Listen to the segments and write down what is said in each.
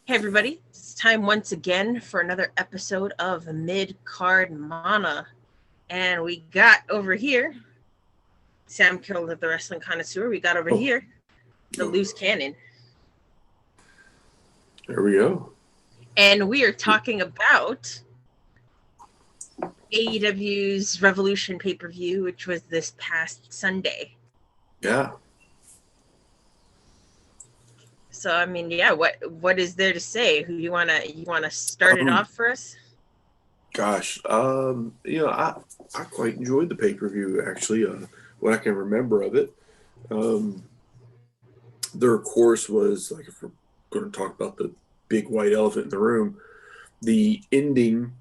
Hey everybody, it's time once again for another episode of Mid-Card Mana. And we got over here, Sam Keola, the Wrestling Connoisseur. We got over here, the Loose Cannon. There we go. And we are talking about AEW's Revolution pay-per-view, which was this past Sunday. Yeah. So I mean, yeah, what is there to say? Who you wanna start it off for us? Gosh, I quite enjoyed the pay-per-view actually. What I can remember of it, there of course was, like, if we're going to talk about the big white elephant in the room, the ending,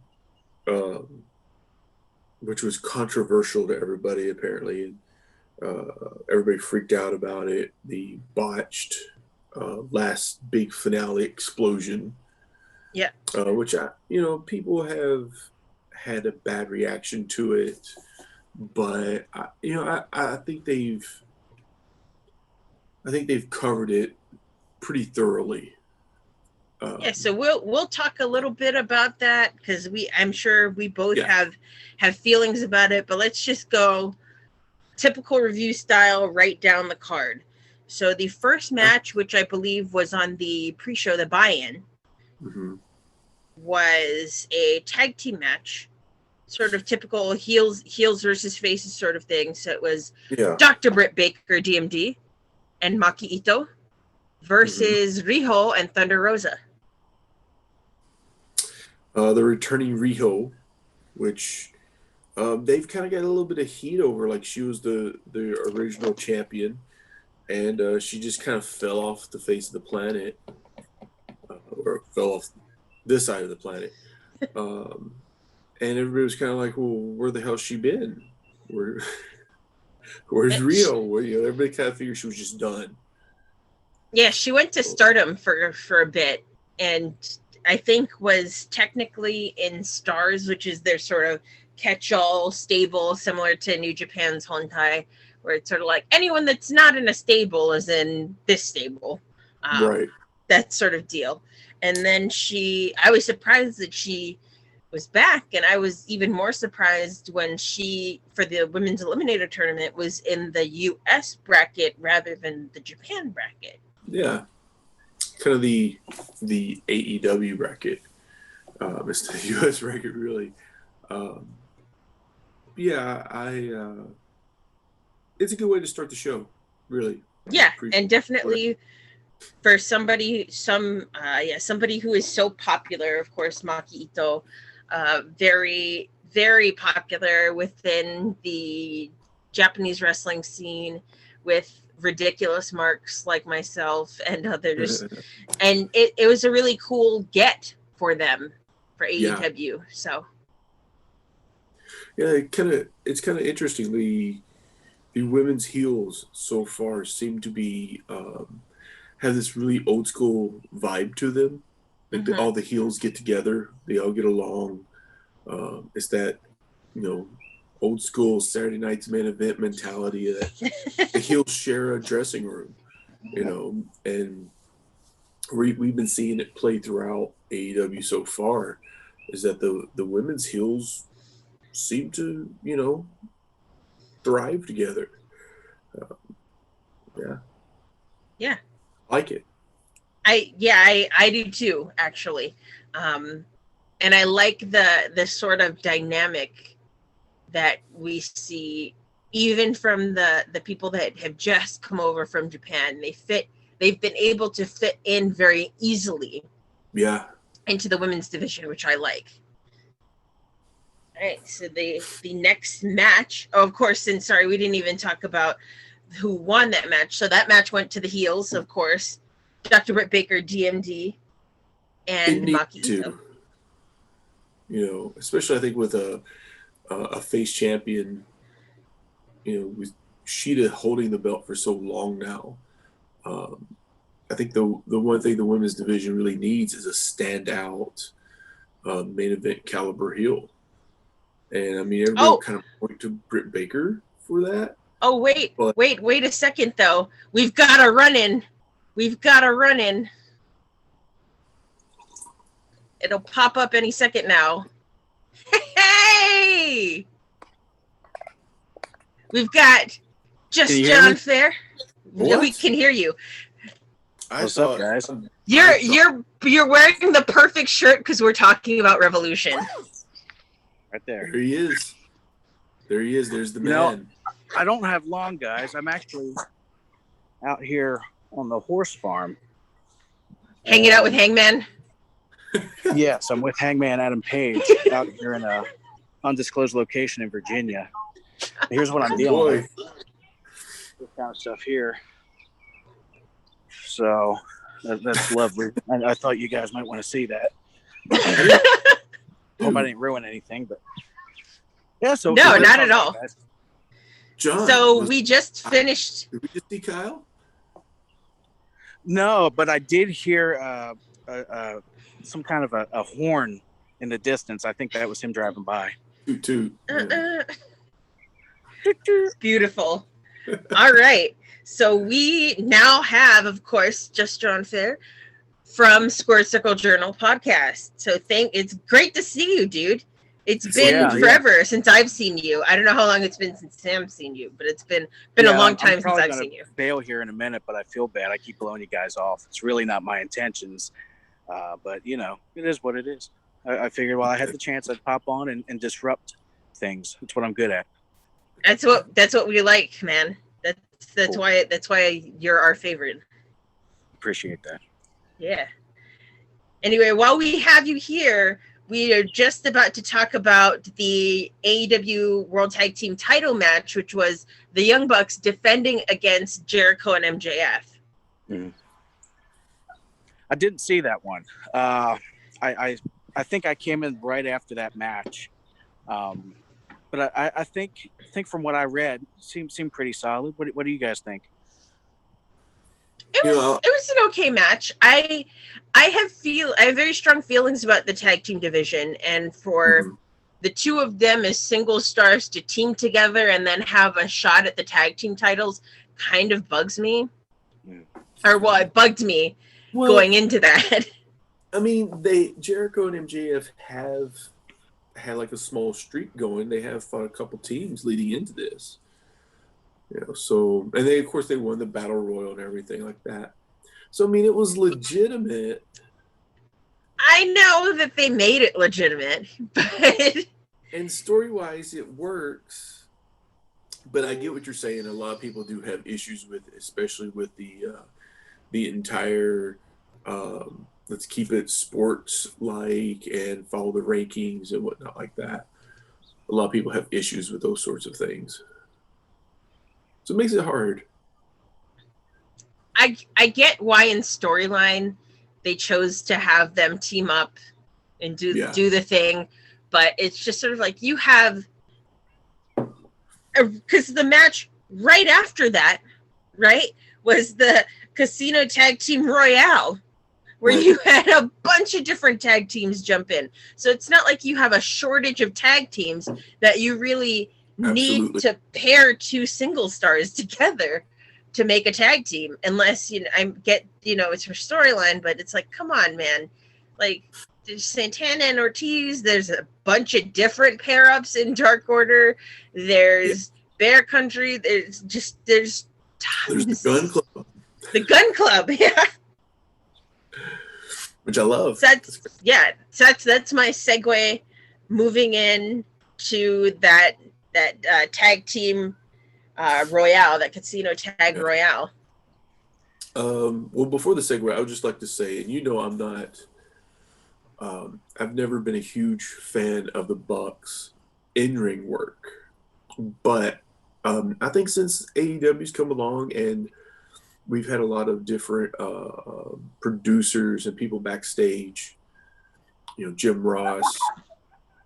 which was controversial to everybody apparently, and everybody freaked out about it. The botched last big finale explosion. Yeah. Which people have had a bad reaction to it, but I think they've covered it pretty thoroughly. So we'll talk a little bit about that because I'm sure we both have feelings about it, but let's just go typical review style right down the card. So the first match, which I believe was on the pre-show, the buy-in, was a tag team match, sort of typical heels versus faces sort of thing. So it was Dr. Britt Baker, DMD, and Maki Ito versus Riho and Thunder Rosa. The returning Riho, which they've kind of got a little bit of heat over. Like, she was the original champion, and she just kind of fell off the face of the planet, or fell off this side of the planet. And everybody was kind of like, well, where the hell's she been? Where's Riho? Everybody kind of figured she was just done. Yeah, she went to Stardom for a bit, and I think was technically in Stars, which is their sort of catch-all stable, similar to New Japan's Hontai, where it's sort of like anyone that's not in a stable is in this stable. Right. That sort of deal. And then I was surprised that she was back, and I was even more surprised when she, for the Women's Eliminator tournament, was in the US bracket rather than the Japan bracket. Yeah. Kind of the AEW bracket. It's the US bracket, really. It's a good way to start the show, really. Yeah, and definitely for somebody who is so popular, of course, Maki Ito, very, very popular within the Japanese wrestling scene with ridiculous marks like myself and others. And it was a really cool get for them, for AEW. Yeah. So yeah, it's kind of interesting. The women's heels so far seem to be have this really old school vibe to them. Like all the heels get together, they all get along. It's that old school Saturday night's main event mentality that the heels share a dressing room, and we've been seeing it play throughout AEW so far. Is that the women's heels seem to thrive together. Yeah. Like it. I do too, actually. And I like the sort of dynamic that we see even from the people that have just come over from Japan. They've been able to fit in very easily into the women's division, which I like. All right, so the next match, of course, and sorry, we didn't even talk about who won that match. So that match went to the heels, of course. Dr. Britt Baker, DMD, and Maki Ito. Especially I think with a face champion, with Shida holding the belt for so long now. I think the one thing the women's division really needs is a standout main event caliber heel. And I mean, everybody kind of point to Britt Baker for that. Oh, wait a second, though. We've got a run-in. It'll pop up any second now. Hey! We've got Just John Fair. What? We can hear you. What's up, guys? You're wearing the perfect shirt because we're talking about Revolution. Right there. There he is. There's the man. No, I don't have long, guys. I'm actually out here on the horse farm. Hanging out with Hangman? Yes, I'm with Hangman Adam Page out here in a undisclosed location in Virginia. Here's what I'm dealing with. This kind of stuff here. So that's lovely. I thought you guys might want to see that. Hope I didn't ruin anything, but yeah. So no, not at all. Guys. John. So we just finished. Did we just see Kyle? No, but I did hear some kind of a horn in the distance. I think that was him driving by. Toot. Beautiful. All right. So we now have, of course, Just John Fair from Square Circle Journal podcast. So it's great to see you, dude. It's been forever since I've seen you. I don't know how long it's been since Sam's seen you, but it's been a long time since I've seen you. Bail here in a minute, but I feel bad. I keep blowing you guys off. It's really not my intentions, but it is what it is. I figured while I had the chance, I'd pop on and disrupt things. That's what I'm good at. That's what we like, man. That's cool. Why you're our favorite. Appreciate that. Yeah. Anyway, while we have you here, we are just about to talk about the AEW World Tag Team title match, which was the Young Bucks defending against Jericho and MJF. I didn't see that one. I think I came in right after that match. But I think from what I read, seemed pretty solid. What do you guys think? It was an okay match. I have very strong feelings about the tag team division, and for the two of them as single stars to team together and then have a shot at the tag team titles kind of bugs me. It bugged me going into that. I mean, Jericho and MJF have had like a small streak going. They have fought a couple teams leading into this. So, and of course they won the Battle Royal and everything like that. So, I mean, it was legitimate. I know that they made it legitimate, but... And story-wise, it works. But I get what you're saying. A lot of people do have issues with, especially with the entire, let's keep it sports-like and follow the rankings and whatnot like that. A lot of people have issues with those sorts of things. So it makes it hard. I get why in storyline they chose to have them team up and do the thing, but it's just sort of like you have, because the match right after that, right, was the Casino Tag Team Royale, where you had a bunch of different tag teams jump in. So it's not like you have a shortage of tag teams that you really need to pair two single stars together to make a tag team, unless it's for storyline, but it's like, come on, man. Like, there's Santana and Ortiz, there's a bunch of different pair-ups in Dark Order, there's Bear Country, there's tons. There's the Gun Club. The Gun Club, yeah. Which I love. That's my segue moving in to that tag team Royale, that Casino Tag Royale. Well, before the segue, I would just like to say, and I'm not, I've never been a huge fan of the Bucks in-ring work, but I think since AEW's come along and we've had a lot of different producers and people backstage, Jim Ross,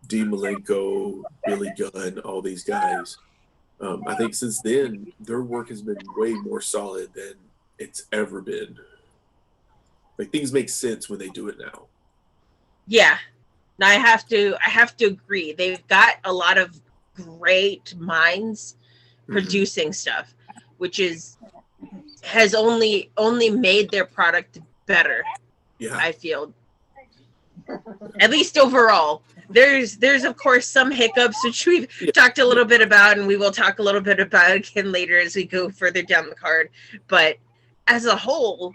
Dean Malenko, Billy Gunn, all these guys. I think since then, their work has been way more solid than it's ever been. Like, things make sense when they do it now. Yeah. Now I have to agree. They've got a lot of great minds producing stuff, which has only made their product better. Yeah. I feel. At least overall. There's of course some hiccups, which we've talked a little bit about, and we will talk a little bit about again later as we go further down the card. But as a whole,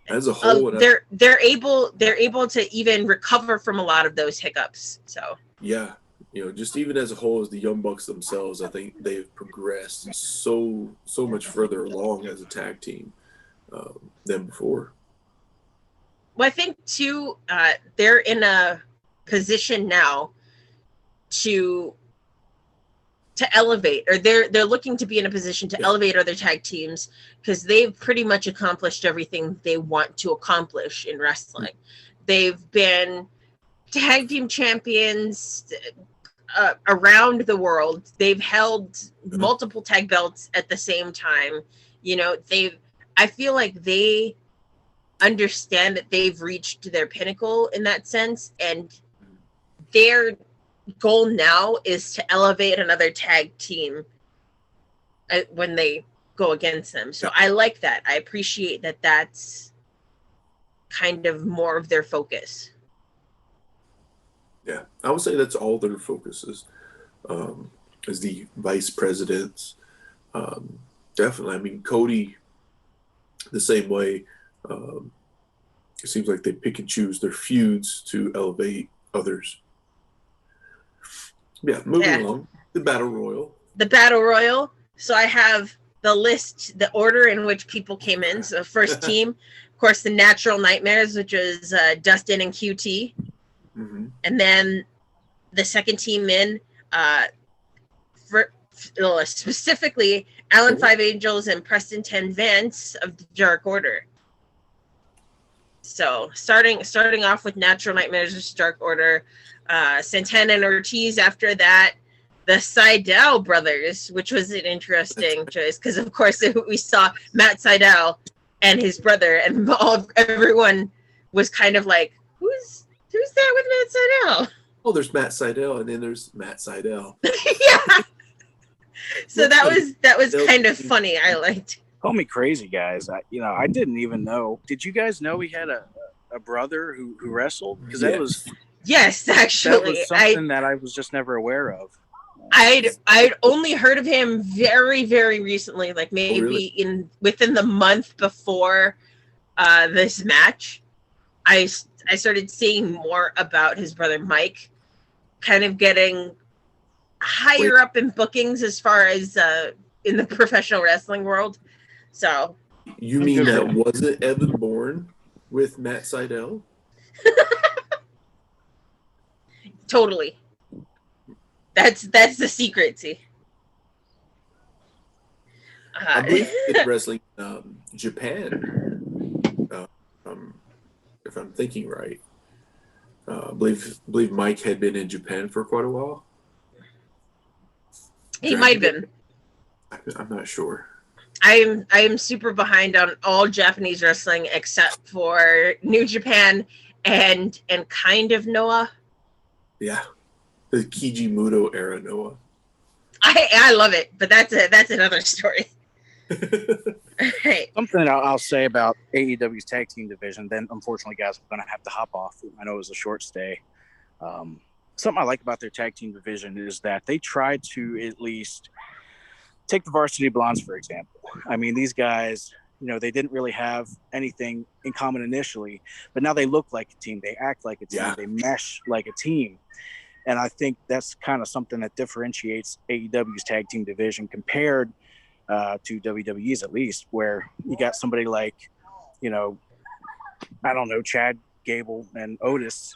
they're able to even recover from a lot of those hiccups. So yeah, just even as a whole, as the Young Bucks themselves, I think they've progressed so much further along as a tag team than before. Well, I think too, they're in a position now to elevate, or they're looking to be in a position to elevate other tag teams, because they've pretty much accomplished everything they want to accomplish in wrestling. They've been tag team champions around the world. They've held multiple tag belts at the same time. I feel like they understand that they've reached their pinnacle in that sense, and their goal now is to elevate another tag team when they go against them. So I like that. I appreciate that that's kind of more of their focus. Yeah, I would say that's all their focus is as the vice presidents. Definitely. I mean, Cody, the same way. It seems like they pick and choose their feuds to elevate others. Yeah, moving along. The Battle Royal. So I have the list, the order in which people came in. So first team, of course, the Natural Nightmares, which was Dustin and QT. Mm-hmm. And then the second team in, specifically Alan Five Angels and Preston 10 Vance of the Dark Order. So starting off with Natural Nightmares versus Dark Order, Santana and Ortiz after that, the Sydal brothers, which was an interesting choice because of course we saw Matt Sydal and his brother, and everyone was kind of like, who's that with Matt Sydal? Oh, there's Matt Sydal, and then there's Matt Sydal. Yeah. So that was kind of funny. I liked. Call me crazy, guys. I didn't even know. Did you guys know he had a brother who wrestled? Because that was actually that was something that I was just never aware of. I'd only heard of him very, very recently, like maybe within the month before this match. I started seeing more about his brother Mike, kind of getting higher up in bookings as far as in the professional wrestling world. So you mean that wasn't Evan Bourne with Matt Sydal? Totally. That's the secret, see. I believe in wrestling Japan, if I'm thinking right. I believe Mike had been in Japan for quite a while. He might have been. I'm not sure. I am super behind on all Japanese wrestling except for New Japan and kind of Noah. Yeah, the Keiji Muto era Noah. I love it, but that's another story. Right. Something I'll say about AEW's tag team division. Then, unfortunately, guys, I'm going to have to hop off. I know it was a short stay. Something I like about their tag team division is that they try to at least take the Varsity Blondes, for example. I mean, these guys, they didn't really have anything in common initially, but now they look like a team. They act like a team. Yeah. They mesh like a team. And I think that's kind of something that differentiates AEW's tag team division compared to WWE's, at least, where you got somebody like, Chad Gable and Otis,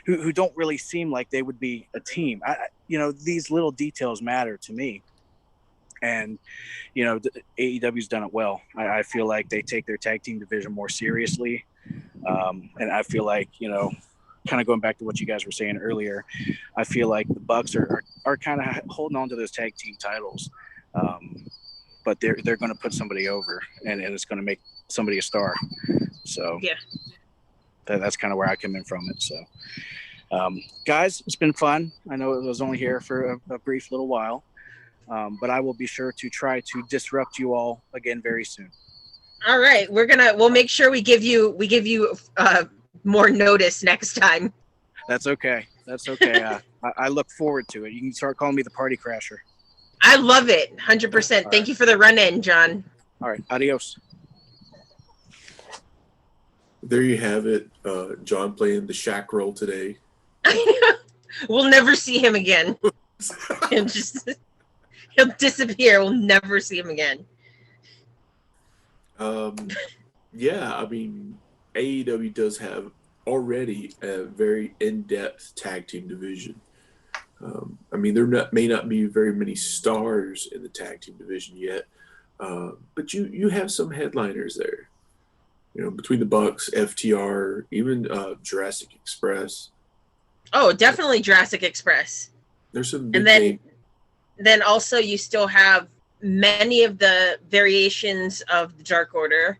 who don't really seem like they would be a team. These little details matter to me. And, AEW's done it well. I feel like they take their tag team division more seriously. And I feel like, kind of going back to what you guys were saying earlier, I feel like the Bucks are kind of holding on to those tag team titles. But they're going to put somebody over, and it's going to make somebody a star. So yeah, that's kind of where I come in from it. So, guys, it's been fun. I know it was only here for a brief little while. But I will be sure to try to disrupt you all again very soon. All right, we'll make sure we give you more notice next time. That's okay. That's okay. I look forward to it. You can start calling me the party crasher. I love it. 100%. Thank you for the run-in, John. All right. Adios. There you have it. John playing the Shaq role today. We'll never see him again. He'll disappear. We'll never see him again. Yeah, I mean, AEW does have already a very in-depth tag team division. I mean, may not be very many stars in the tag team division yet, but you have some headliners there. You know, between the Bucks, FTR, even Jurassic Express. Oh, definitely Jurassic Express. There's some big And then, names. then also you still have many of the variations of the Dark Order.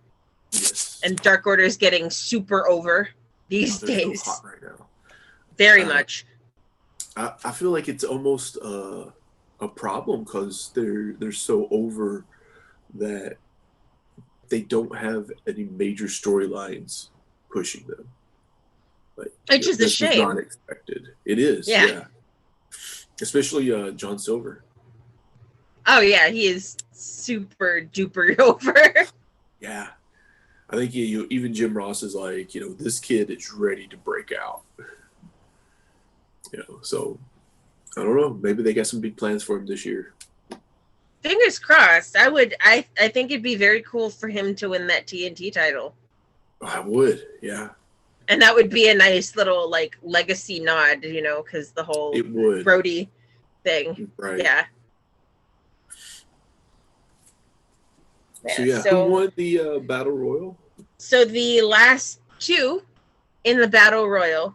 Yes. And Dark Order is getting super over these They're days. so hot right now. Very much. I feel like it's almost a problem because they're so over that they don't have any major storylines pushing them. Like, Which is a this shame. Not expected. It is. Yeah. Yeah. Especially John Silver. Oh yeah, he is super duper over. Yeah. I think even Jim Ross is like, this kid is ready to break out. So I don't know. Maybe they got some big plans for him this year. Fingers crossed. I think it'd be very cool for him to win that TNT title. I would, yeah. And that would be a nice little like legacy nod, because the whole It would. Brody thing. Right. Yeah. So who won the Battle Royal? So the last two in the Battle Royal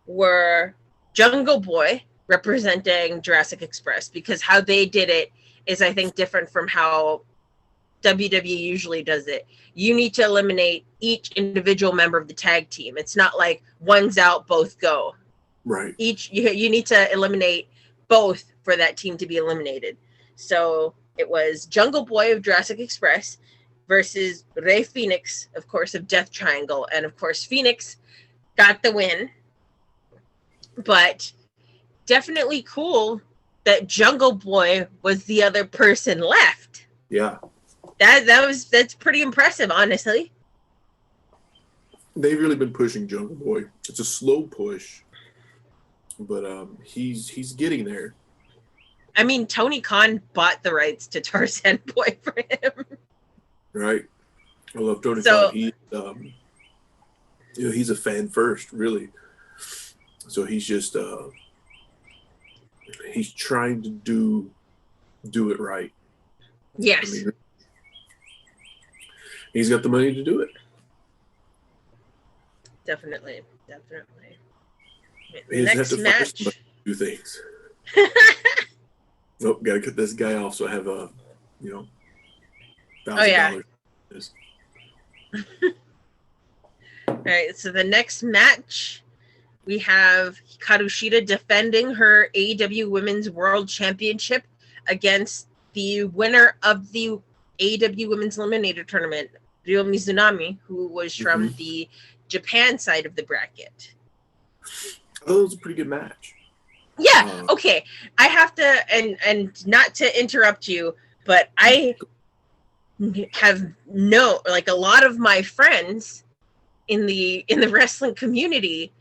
were Jungle Boy representing Jurassic Express, because how they did it is, I think, different from how WWE usually does it. You need to eliminate each individual member of the tag team. It's not like one's out, both go. Right. You need to eliminate both for that team to be eliminated. So it was Jungle Boy of Jurassic Express versus Rey Fenix, of course, of Death Triangle. And of course, Phoenix got the win. But definitely cool that Jungle Boy was the other person left. Yeah. That's pretty impressive, honestly. They've really been pushing Jungle Boy. It's a slow push, but he's getting there. I mean, Tony Khan bought the rights to Tarzan Boy for him. Right. I love Tony So- Khan. He's a fan first, really. So he's just he's trying to do it right. Yes. I mean, he's got the money to do it. Definitely. He doesn't have Next to fire match. somebody to do things. Nope, gotta cut this guy off so I have $1,000. Oh, yeah. All right, so the next match, we have Karushita defending her AEW Women's World Championship against the winner of the AEW Women's Eliminator Tournament, Ryo Mizunami, who was from the Japan side of the bracket. I thought it was a pretty good match. Yeah, okay. I have to, and not to interrupt you, but I have like a lot of my friends in the wrestling community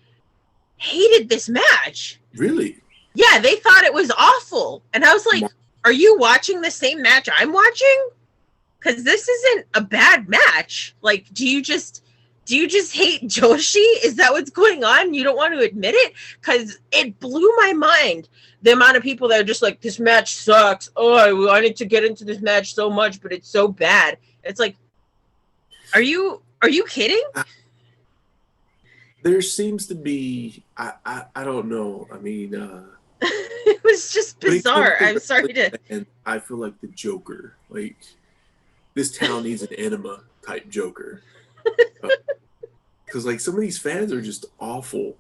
hated this match. Really? Yeah, they thought it was awful. And I was like, are you watching the same match I'm watching? Because this isn't a bad match. Like, do you just hate Joshi? Is that what's going on? You don't want to admit it? Because it blew my mind. The amount of people that are just like, this match sucks. Oh, I wanted to get into this match so much, but it's so bad. It's like, are you kidding? There seems to be, I don't know. I mean, It was just bizarre. I'm sorry to. And I feel like the Joker. Like, this town needs an enema type Joker. Because like some of these fans are just awful.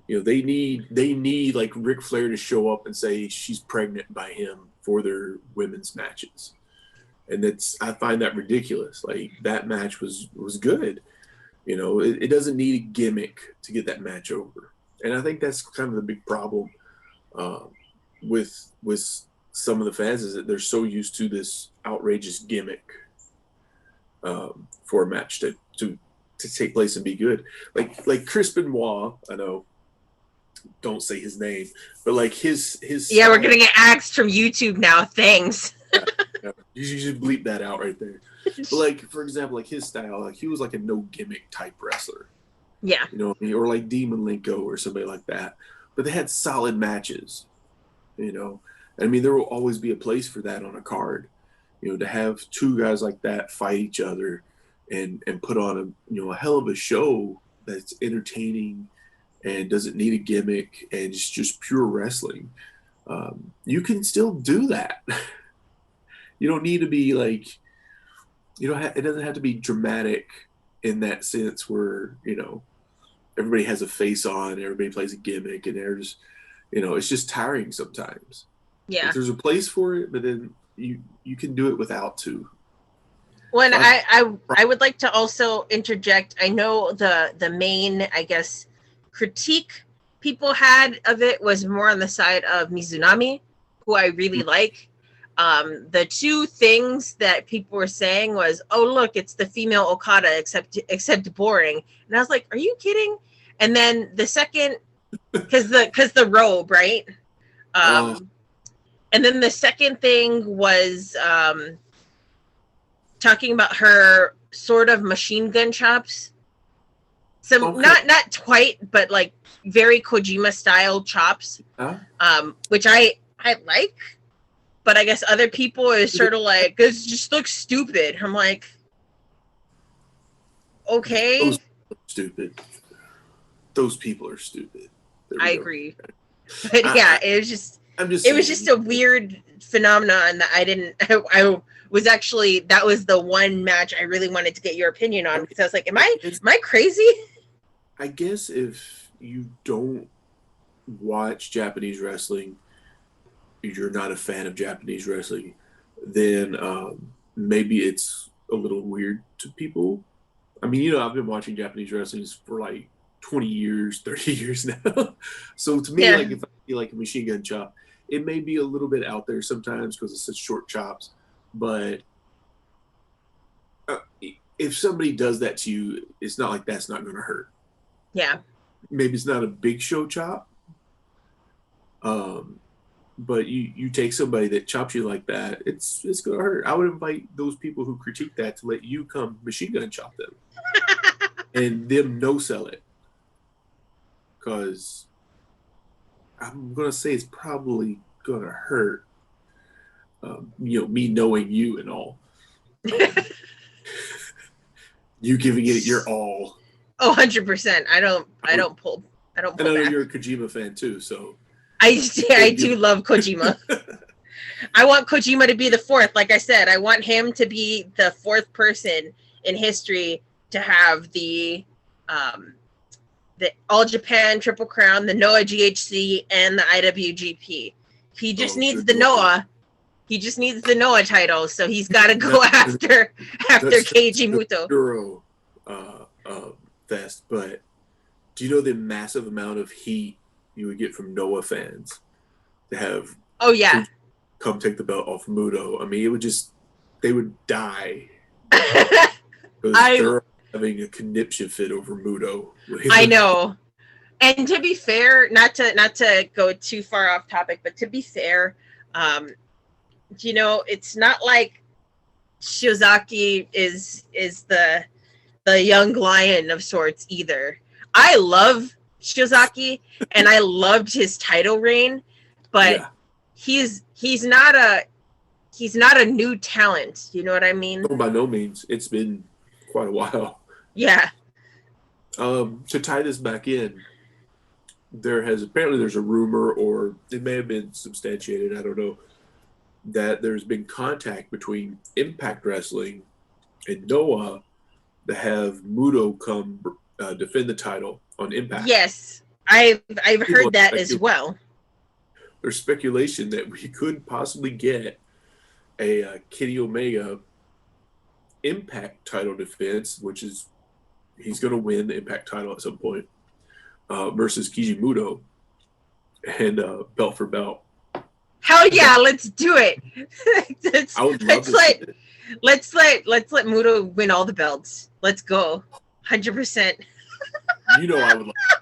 They need like Ric Flair to show up and say she's pregnant by him for their women's matches, and I find that ridiculous. Like, that match was good. It doesn't need a gimmick to get that match over. And I think that's kind of the big problem with some of the fans is that they're so used to this outrageous gimmick for a match to take place and be good. Like Chris Benoit, I know, don't say his name, but like his Yeah, style, we're gonna get axed from YouTube now. Thanks. yeah, you should bleep that out right there. But like, for example, like his style, like he was like a no gimmick type wrestler. Yeah. You know what I mean? Or like Demon Linko or somebody like that. But they had solid matches, you know. I mean, there will always be a place for that on a card. You know, to have two guys like that fight each other and put on a hell of a show that's entertaining and doesn't need a gimmick and it's just pure wrestling. You can still do that. You don't need to be like, it doesn't have to be dramatic in that sense where, everybody has a face on, everybody plays a gimmick, and there's, it's just tiring sometimes. Yeah. Like, there's a place for it, but then you can do it without to. Well, I would like to also interject. I know the main, I guess, critique people had of it was more on the side of Mizunami, who I really like. The two things that people were saying was, "Oh, look, it's the female Okada, except boring." And I was like, "Are you kidding?" And then the second, because the robe, right? And then the second thing was talking about her sort of machine gun chops. Some not quite, but like very Kojima style chops, which I like. But I guess other people is sort of like, this just looks stupid. I'm like, okay. Those people are stupid. I agree. But yeah, it was just a weird phenomenon that I was actually, that was the one match I really wanted to get your opinion on, because I was like, am I crazy? I guess if you don't watch Japanese wrestling, you're not a fan of Japanese wrestling, then maybe it's a little weird to people. I mean, I've been watching Japanese wrestling for like 20 years, 30 years now. So to me, like if I feel like a machine gun chop, it may be a little bit out there sometimes because it's such short chops. But if somebody does that to you, it's not like that's not going to hurt. Yeah. Maybe it's not a big show chop. But you take somebody that chops you like that, it's going to hurt. I would invite those people who critique that to let you come machine gun chop them and them no-sell it. Because I'm going to say it's probably going to hurt, me knowing you and all. You giving it your all. Oh, 100%. I don't pull and I know back. You're a Kojima fan too, so. I do love Kojima. I want Kojima to be the fourth. Like I said, I want him to be the fourth person in history to have the All Japan Triple Crown, the Noah GHC, and the IWGP. He just needs the Noah. He just needs the Noah title, so he's got to go after Keiji Muto. Euro fest, but do you know the massive amount of heat you would get from Noah fans to have? Oh yeah, come take the belt off Muto. I mean, they would die because they're having a conniption fit over Muto. I know. And to be fair, not to go too far off topic, but to be fair, it's not like Shiozaki is the young lion of sorts either. I love Shiozaki and I loved his title reign, but he's not a new talent. You know what I mean? No, by no means. It's been quite a while. Yeah. To tie this back in, there's a rumor, or it may have been substantiated, I don't know, that there's been contact between Impact Wrestling and Noah to have Muto come defend the title on Impact. Yes, I've heard that as well. There's speculation that we could possibly get a Kenny Omega Impact title defense, which is he's going to win the Impact title at some point. versus Kijimoto, and belt for belt. Hell yeah, let's do it. I would love to see it. Let's let Muto win all the belts. Let's go. 100%. You know I would love it.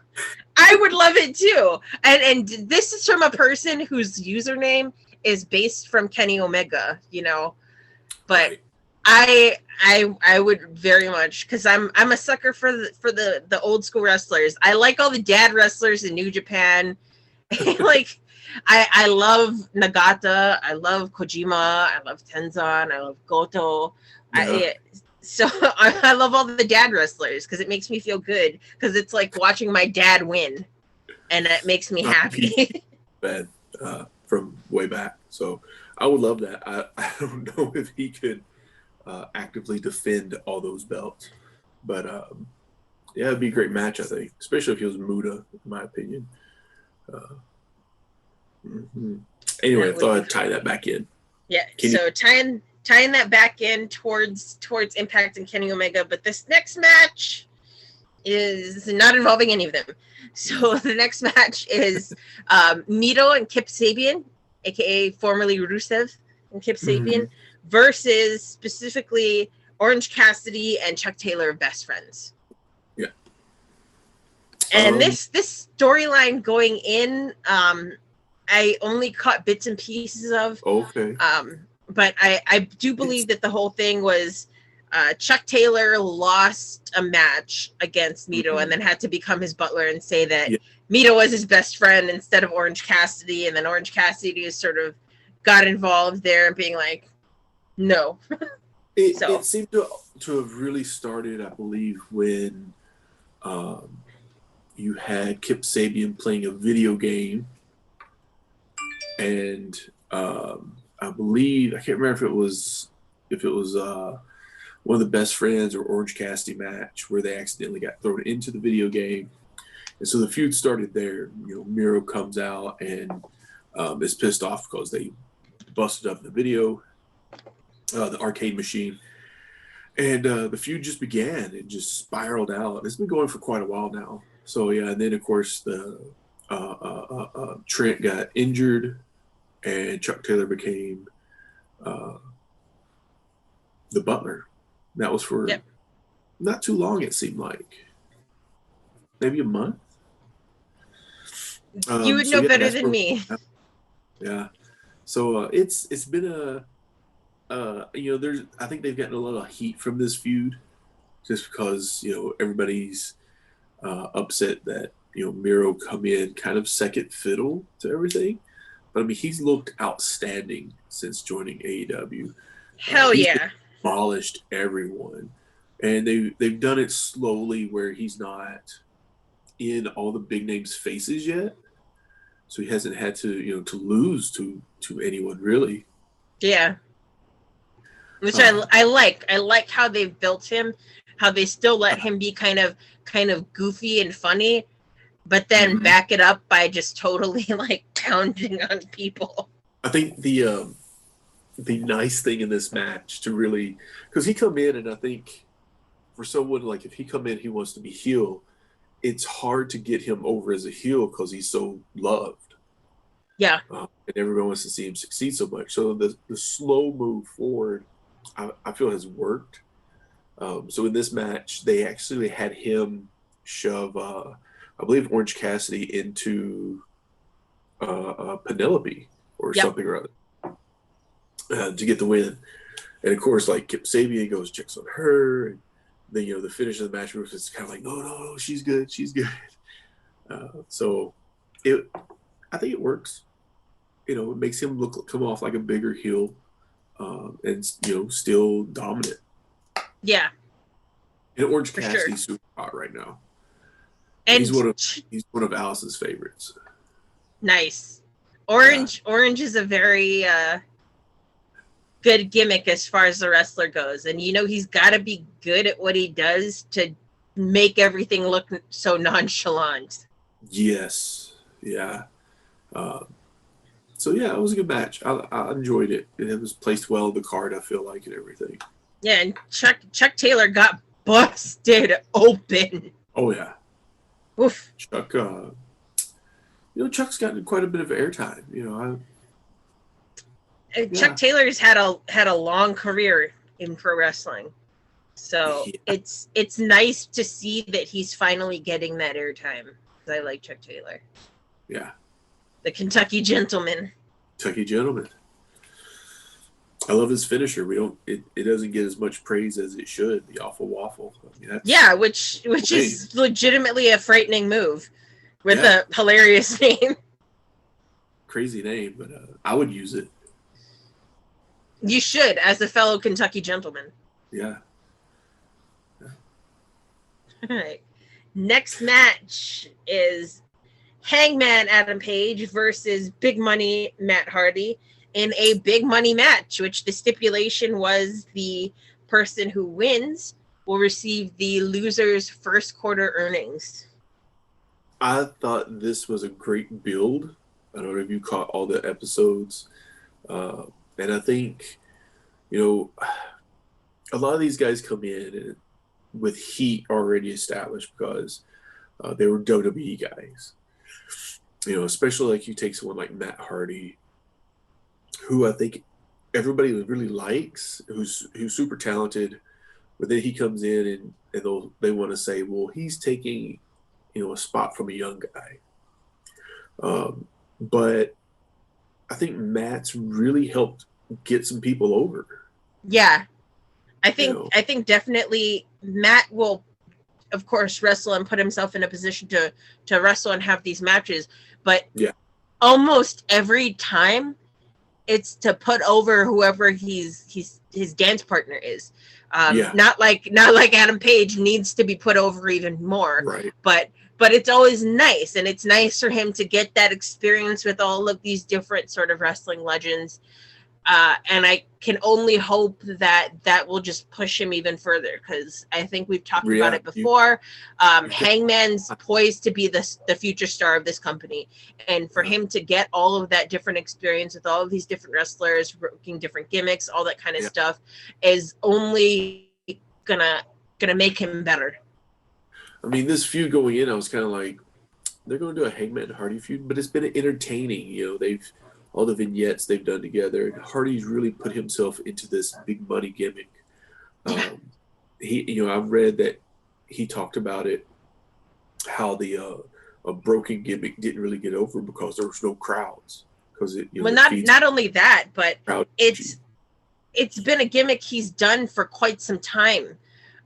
I would love it too. And this is from a person whose username is based from Kenny Omega, you know. But Right. I would very much, because I'm a sucker for the old school wrestlers. I like all the dad wrestlers in New Japan. Like I love Nagata, I love Kojima, I love Tenzan, I love Goto. Yeah. So I love all the dad wrestlers because it makes me feel good, because it's like watching my dad win, and it makes me happy. Bad from way back. So I would love that. I don't know if he could actively defend all those belts, but yeah, it'd be a great match, I think, especially if he was Muta, in my opinion. Anyway, I thought I'd tie that back in. Yeah, so tying that back in towards Impact and Kenny Omega, but this next match is not involving any of them. So the next match is Mito and Kip Sabian, aka formerly Rusev and Kip Sabian, versus specifically Orange Cassidy and Chuck Taylor of Best Friends. Yeah. And this storyline going in, I only caught bits and pieces of. Okay. But I do believe that the whole thing was Chuck Taylor lost a match against Mito and then had to become his butler and say that Mito was his best friend instead of Orange Cassidy. And then Orange Cassidy sort of got involved there and being like, no. It seemed to have really started, I believe, when you had Kip Sabian playing a video game, and I believe, I can't remember if it was one of the Best Friends or Orange Cassidy match where they accidentally got thrown into the video game, and so the feud started there. You know, Miro comes out and is pissed off because they busted up the video, the arcade machine. And the feud just began. It just spiraled out. It's been going for quite a while now. So, yeah, and then, of course, the Trent got injured, and Chuck Taylor became the butler. That was for not too long, it seemed like. Maybe a month? You would know better than me. Yeah. So, it's been a... you know, I think they've gotten a lot of heat from this feud, just because, you know, everybody's upset that, you know, Miro come in kind of second fiddle to everything. But I mean, he's looked outstanding since joining AEW. Hell yeah! Demolished everyone, and they've done it slowly where he's not in all the big names' faces yet, so he hasn't had to, you know, to lose to anyone really. Yeah. Which I like. I like how they've built him, how they still let him be kind of goofy and funny, but then back it up by just totally like pounding on people. I think the nice thing in this match to really, because he come in, and I think for someone like, if he come in, he wants to be heel, it's hard to get him over as a heel because he's so loved. Yeah. And everyone wants to see him succeed so much. So the slow move forward, I feel, has worked. So in this match, they actually had him shove, I believe, Orange Cassidy into Penelope or something or other to get the win. And of course, like, Kip Sabian goes, checks on her. And then, you know, the finish of the match was kind of like, no, she's good. So I think it works. You know, it makes him come off like a bigger heel. And, you know, still dominant. Yeah. And Orange Cassidy's super hot right now. And he's one of Alice's favorites. Nice. Orange is a very good gimmick as far as the wrestler goes. And, you know, he's got to be good at what he does to make everything look so nonchalant. Yes. Yeah. So, yeah, it was a good match. I enjoyed it. It was placed well in the card, I feel like, and everything. Yeah, and Chuck Taylor got busted open. Oh, yeah. Oof. Chuck, Chuck's gotten quite a bit of airtime. Chuck Taylor's had a long career in pro wrestling, so it's nice to see that he's finally getting that airtime. I like Chuck Taylor. Yeah. The Kentucky Gentleman. Kentucky Gentleman. I love his finisher. It doesn't get as much praise as it should. The Awful Waffle. Which is legitimately a frightening move with a hilarious name. Crazy name, but I would use it. You should, as a fellow Kentucky gentleman. Yeah. All right. Next match is Hangman Adam Page versus Big Money Matt Hardy in a big money match, which the stipulation was the person who wins will receive the loser's first quarter earnings. I thought this was a great build. I don't know if you caught all the episodes. And I think, a lot of these guys come in with heat already established because they were WWE guys. Especially like you take someone like Matt Hardy, who I think everybody really likes, who's super talented, but then he comes in and they want to say, well, he's taking, a spot from a young guy. But I think Matt's really helped get some people over. Yeah. I think definitely Matt will, of course, wrestle and put himself in a position to wrestle and have these matches. But almost every time it's to put over whoever his dance partner is. Not like Adam Page needs to be put over even more. Right. But it's always nice, and it's nice for him to get that experience with all of these different sort of wrestling legends. And I can only hope that will just push him even further, because I think we've talked about it before. Hangman's poised to be the future star of this company. And for him to get all of that different experience with all of these different wrestlers, working different gimmicks, all that kind of stuff, is only gonna make him better. I mean, this feud going in, I was kind of like, they're going to do a Hangman Hardy feud, but it's been entertaining. They've all the vignettes they've done together, and Hardy's really put himself into this big money gimmick. I've read that he talked about it, how the a broken gimmick didn't really get over because there was no crowds. Because not only that, but it's been a gimmick he's done for quite some time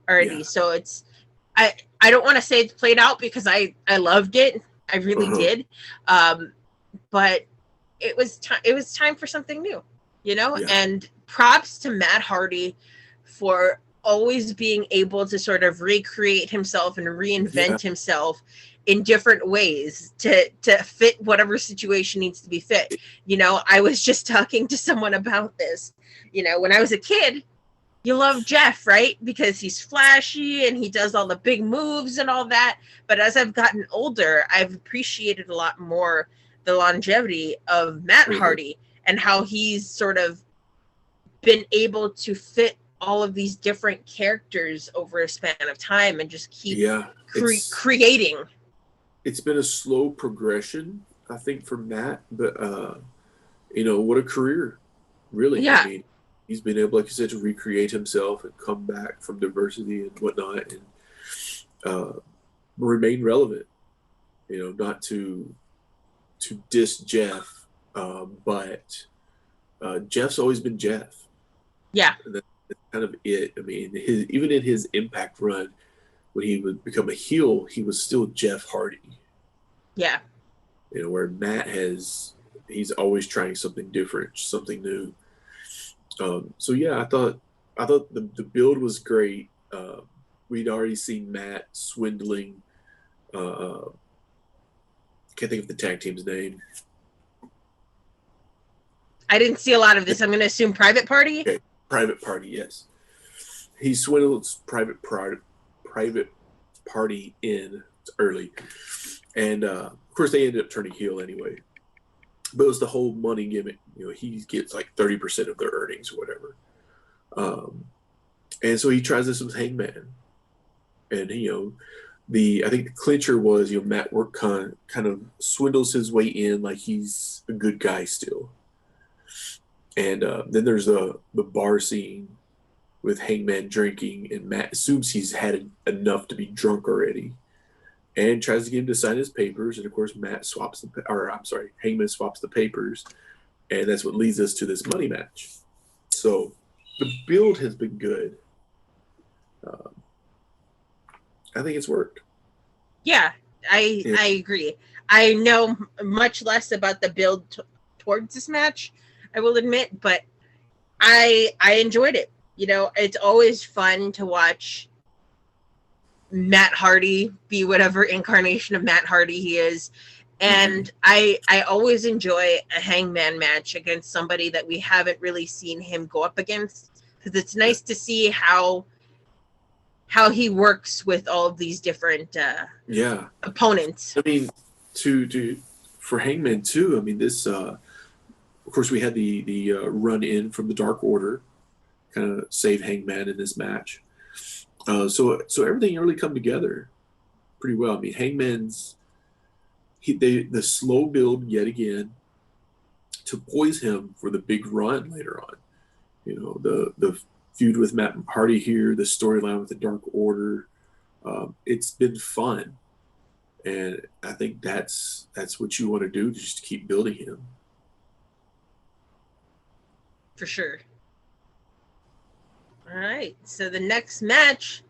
already. Yeah. So I don't want to say it's played out, because I loved it. I really did. But it was time for something new, and props to Matt Hardy for always being able to sort of recreate himself and reinvent himself in different ways to fit whatever situation needs to be fit. I was just talking to someone about this. When I was a kid, you love Jeff, right? Because he's flashy and he does all the big moves and all that. But as I've gotten older, I've appreciated a lot more the longevity of Matt Hardy and how he's sort of been able to fit all of these different characters over a span of time and just keep creating. It's been a slow progression, I think, for Matt, but what a career, really. Yeah. I mean, he's been able, like you said, to recreate himself and come back from diversity and whatnot, and remain relevant. Not to diss Jeff, but Jeff's always been Jeff. Yeah. And that's kind of it. I mean, even in his Impact run, when he would become a heel, he was still Jeff Hardy. Yeah. Where Matt he's always trying something different, something new. So yeah, I thought the build was great. We'd already seen Matt swindling. Can't think of the tag team's name. I didn't see a lot of this. I'm going to assume Private Party. Okay. Private Party, yes. He swindled Private Party in early, and of course they ended up turning heel anyway. But it was the whole money gimmick. He gets like 30% of their earnings or whatever. And so he tries this with Hangman. And, I think the clincher was, Matt Work kind of swindles his way in like he's a good guy still. And then there's the bar scene with Hangman drinking, and Matt assumes he's had enough to be drunk already, and tries to get him to sign his papers. And of course, Hangman swaps the papers, and that's what leads us to this money match. So the build has been good. I think it's worked. Yeah, I agree. I know much less about the build towards this match, I will admit, but I enjoyed it. It's always fun to watch Matt Hardy be whatever incarnation of Matt Hardy he is. And I always enjoy a Hangman match against somebody that we haven't really seen him go up against, because it's nice to see how he works with all of these different opponents. I mean, for Hangman too. I mean, this of course we had the run in from the Dark Order, kind of save Hangman in this match. So everything really come together pretty well. I mean, Hangman's the slow build yet again to poise him for the big run later on. The feud with Matt Hardy here, the storyline with the Dark Order. It's been fun, and I think that's what you want to do, just to keep building him. For sure. All right, so the next match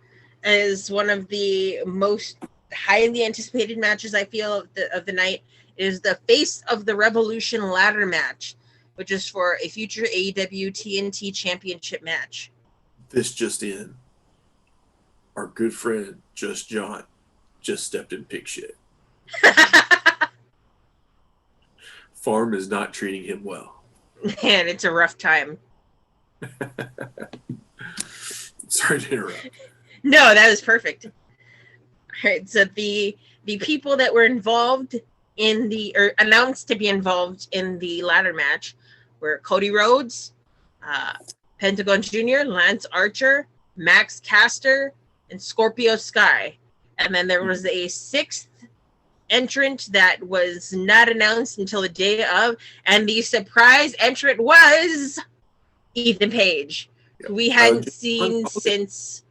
is one of the most highly anticipated matches, I feel, of the night. It is the Face of the Revolution ladder match, which is for a future AEW TNT Championship match. This just in. Our good friend, Just John, just stepped in pig shit. Farm is not treating him well. Man, it's a rough time. Sorry to interrupt. No, that was perfect. All right, so the people that were involved or announced to be involved in the ladder match were Cody Rhodes, Pentagon Jr., Lance Archer, Max Caster, and Scorpio Sky. And then there was a sixth entrant that was not announced until the day of, and the surprise entrant was Ethan Page, who we hadn't seen since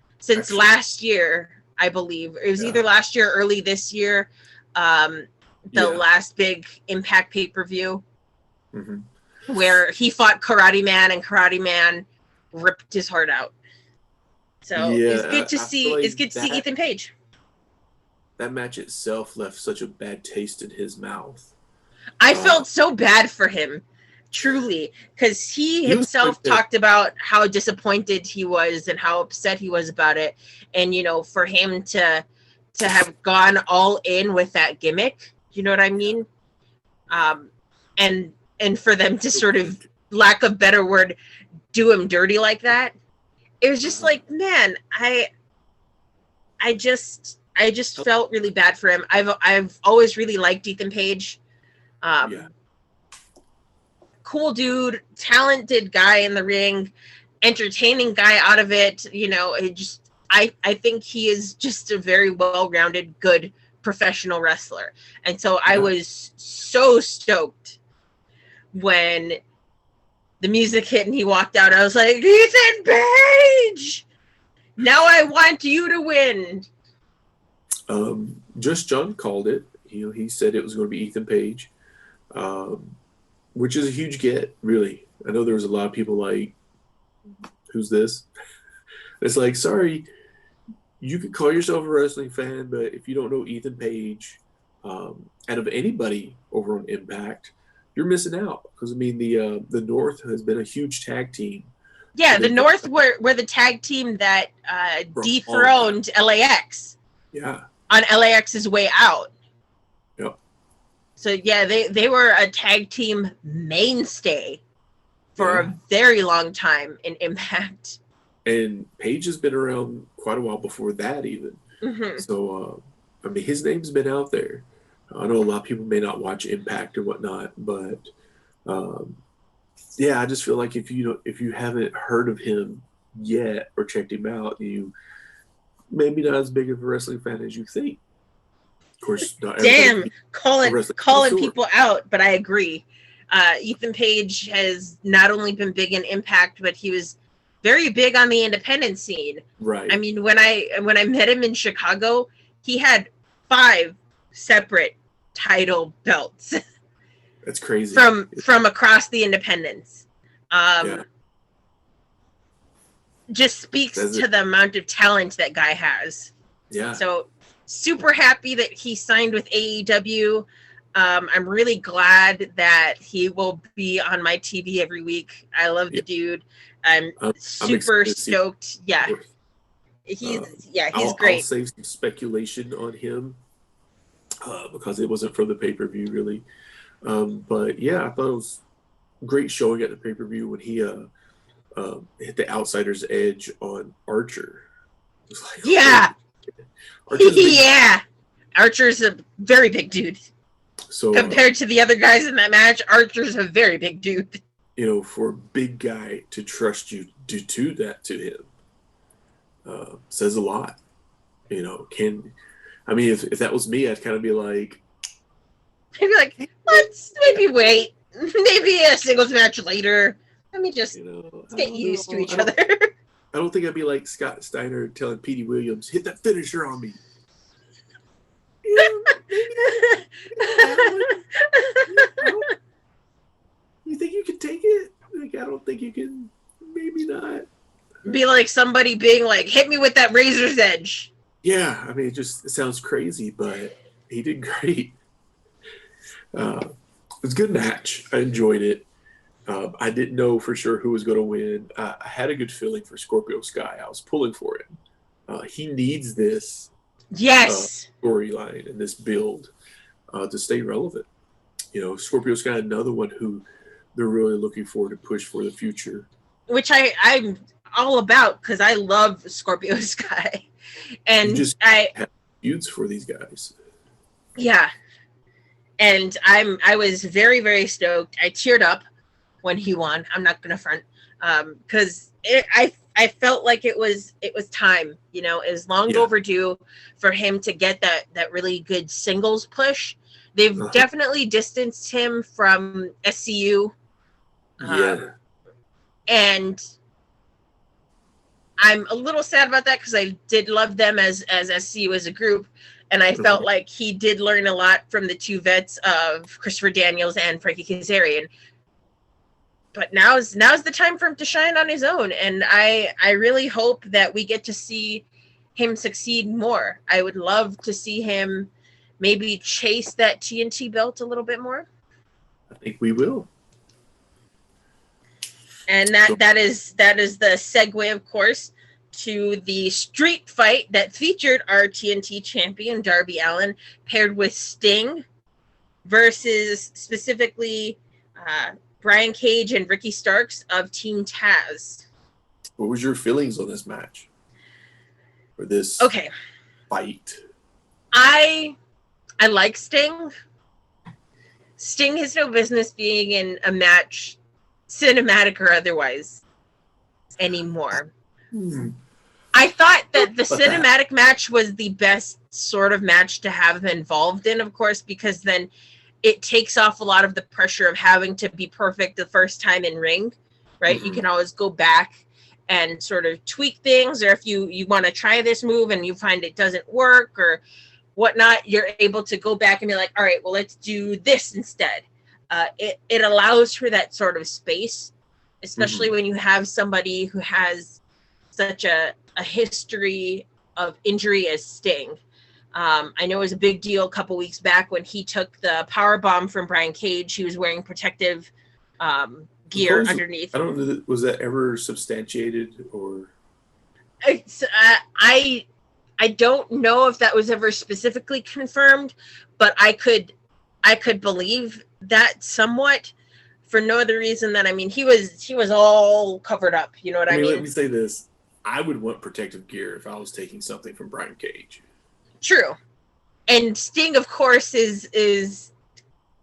last year, I believe. It was either last year or early this year, last big Impact pay-per-view, where he fought Karate Man, and Karate Man ripped his heart out. So it's good to see. It's good to see Ethan Page. That match itself left such a bad taste in his mouth. I felt so bad for him, truly, because he himself talked about how disappointed he was and how upset he was about it, and for him to have gone all in with that gimmick, you know what I mean? And for them to sort of, lack of better word, do him dirty like that. It was just like, man, I just felt really bad for him. I've always really liked Ethan Page. Cool dude, talented guy in the ring, entertaining guy out of it. I think he is just a very well-rounded, good professional wrestler. And so I was so stoked when the music hit and he walked out. I was like, Ethan Page! Now I want you to win. Just John called it. He said it was going to be Ethan Page, which is a huge get, really. I know there was a lot of people like, who's this? It's like, sorry, you could call yourself a wrestling fan, but if you don't know Ethan Page, out of anybody over on Impact, you're missing out. Because, I mean, the North has been a huge tag team. Yeah, the North were the tag team that dethroned LAX. Yeah. On LAX's way out. Yep. So, yeah, they were a tag team mainstay for a very long time in Impact. And Page has been around quite a while before that, even. Mm-hmm. So, I mean, his name's been out there. I know a lot of people may not watch Impact or whatnot, but I just feel like if you haven't heard of him yet or checked him out, you maybe not as big of a wrestling fan as you think. Of course, not Damn, calling connoisseur. people out, but I agree. Ethan Page has not only been big in Impact, but he was very big on the independent scene. Right. I mean, when I met him in Chicago, he had 5 separate title belts. That's crazy. From across the independents. Just speaks to the amount of talent that guy has. Yeah. So super happy that he signed with AEW. I'm really glad that he will be on my TV every week. I love the dude. I'm super stoked. Yeah. He's great. I'll save some speculation on him because it wasn't for the pay-per-view really. But yeah, I thought it was great showing at the pay-per-view when he hit the outsider's edge on Archer. It was like, yeah. Archer's Archer's a very big dude. So compared to the other guys in that match, Archer's a very big dude. You know, for a big guy to trust you to do that to him says a lot. You know, if that was me, I'd kind of be like, let's maybe wait. Maybe a singles match later. Let me just get used to each other. I don't think I'd be like Scott Steiner telling Petey Williams, hit that finisher on me. You think you can take it? Like, I don't think you can. Maybe not. Be like somebody being like, hit me with that razor's edge. Yeah, I mean, it sounds crazy, but he did great. It was a good match. I enjoyed it. I didn't know for sure who was going to win. I had a good feeling for Scorpio Sky. I was pulling for him. He needs this storyline and this build to stay relevant. You know, Scorpio Sky, another one who they're really looking forward to push for the future. Which I'm all about because I love Scorpio Sky. And I have feuds for these guys. Yeah. And I was very, very stoked. I teared up when he won. I'm not gonna front. Because I felt like it was time, you know, it was long overdue for him to get that really good singles push. They've definitely distanced him from SCU. And I'm a little sad about that because I did love them as SCU as a group. And I felt like he did learn a lot from the 2 vets of Christopher Daniels and Frankie Kazarian. But now's the time for him to shine on his own. And I really hope that we get to see him succeed more. I would love to see him maybe chase that TNT belt a little bit more. I think we will. And that is the segue, of course, to the street fight that featured our TNT champion, Darby Allin, paired with Sting versus specifically Brian Cage and Ricky Starks of Team Taz. What was your feelings on this match? Or this fight? I like Sting. Sting has no business being in a match, cinematic or otherwise, anymore. I thought that the cinematic match was the best sort of match to have him involved in, of course, because then it takes off a lot of the pressure of having to be perfect the first time in ring, right? You can always go back and sort of tweak things, or if you want to try this move and you find it doesn't work or whatnot, you're able to go back and be like, all right, well, let's do this instead. It allows for that sort of space, especially when you have somebody who has such a history of injury as Sting. I know it was a big deal a couple weeks back when he took the power bomb from Brian Cage. He was wearing protective gear underneath. I don't know. Was that ever substantiated or? I don't know if that was ever specifically confirmed, but I could believe that somewhat for no other reason than, I mean, he was all covered up. You know what I mean? Let me say this. I would want protective gear if I was taking something from Brian Cage. True. And Sting, of course, is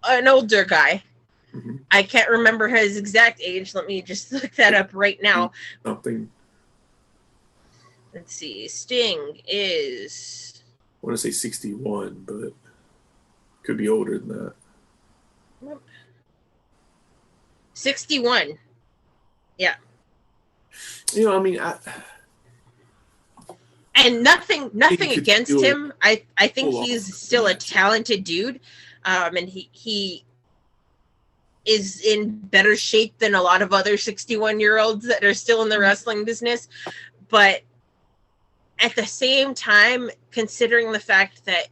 an older guy. I can't remember his exact age. Let me just look that up right now. Something. Let's see. Sting is. I want to say 61, but could be older than that. 61. Yeah. I mean, and nothing against still him. I think pull he's off still a that. talented dude, and he is in better shape than a lot of other 61-year-olds that are still in the wrestling business. But at the same time, considering the fact that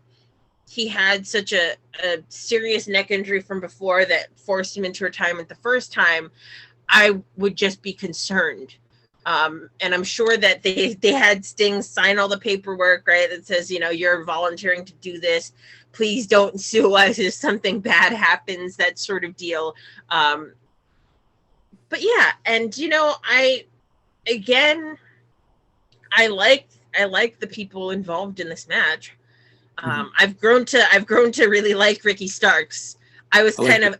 he had such a serious neck injury from before that forced him into retirement the first time, I would just be concerned. And I'm sure that they had Sting sign all the paperwork, right? That says, you're volunteering to do this. Please don't sue us if something bad happens, that sort of deal. But yeah, and I like the people involved in this match. I've grown to really like Ricky Starks. I was kind of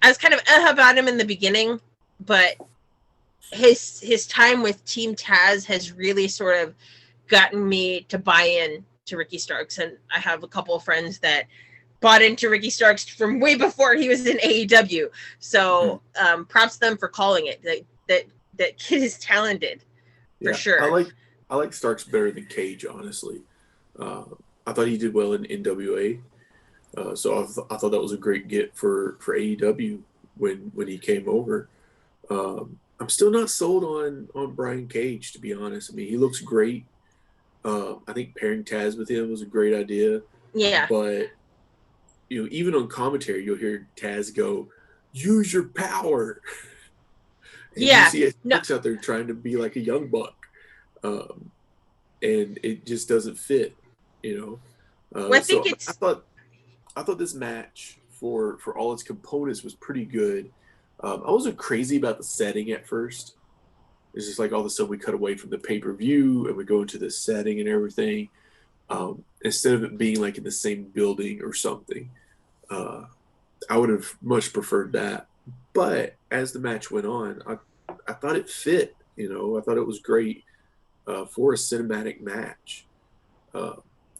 about him in the beginning, but his time with Team Taz has really sort of gotten me to buy in to Ricky Starks, and I have a couple of friends that bought into Ricky Starks from way before he was in AEW. So props to them for calling it. That kid is talented, for sure. I like Starks better than Cage, honestly. I thought he did well in NWA, so I thought that was a great get for AEW when he came over. I'm still not sold on Brian Cage, to be honest. I mean, he looks great. I think pairing Taz with him was a great idea. Yeah. But even on commentary, you'll hear Taz go, "Use your power." And you see Starks out there trying to be like a young buck, and it just doesn't fit. I think I thought this match for all its components was pretty good. I wasn't crazy about the setting at first. It's just like all of a sudden we cut away from the pay-per-view and we go into this setting and everything. Instead of it being like in the same building or something, I would have much preferred that. But as the match went on, I thought it fit. I thought it was great for a cinematic match.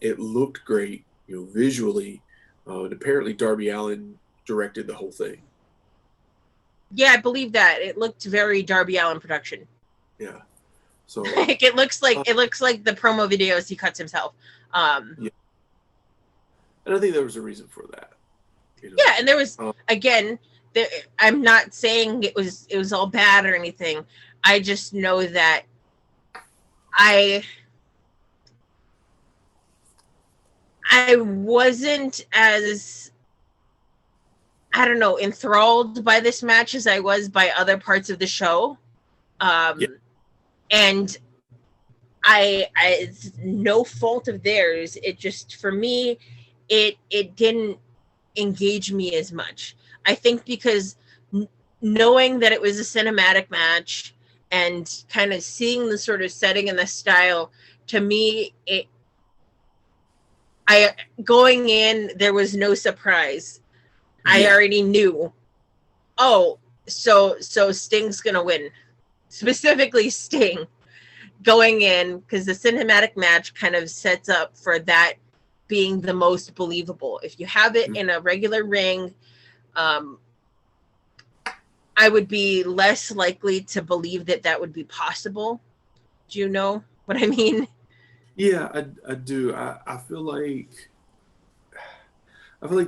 It looked great, visually. And apparently Darby Allin directed the whole thing. Yeah, I believe that. It looked very Darby Allin production. Yeah. So it looks like the promo videos he cuts himself. Yeah. And I think there was a reason for that. Yeah, and there was I'm not saying it was all bad or anything. I just know that I wasn't as, I don't know, enthralled by this match as I was by other parts of the show. And it's no fault of theirs. It just, for me, it didn't engage me as much. I think because knowing that it was a cinematic match and kind of seeing the sort of setting and the style, to me, going in, there was no surprise. I already knew, so Sting's gonna win. Specifically Sting going in, because the cinematic match kind of sets up for that being the most believable. If you have it in a regular ring, I would be less likely to believe that would be possible. Do you know what I mean? Yeah, I do. I feel like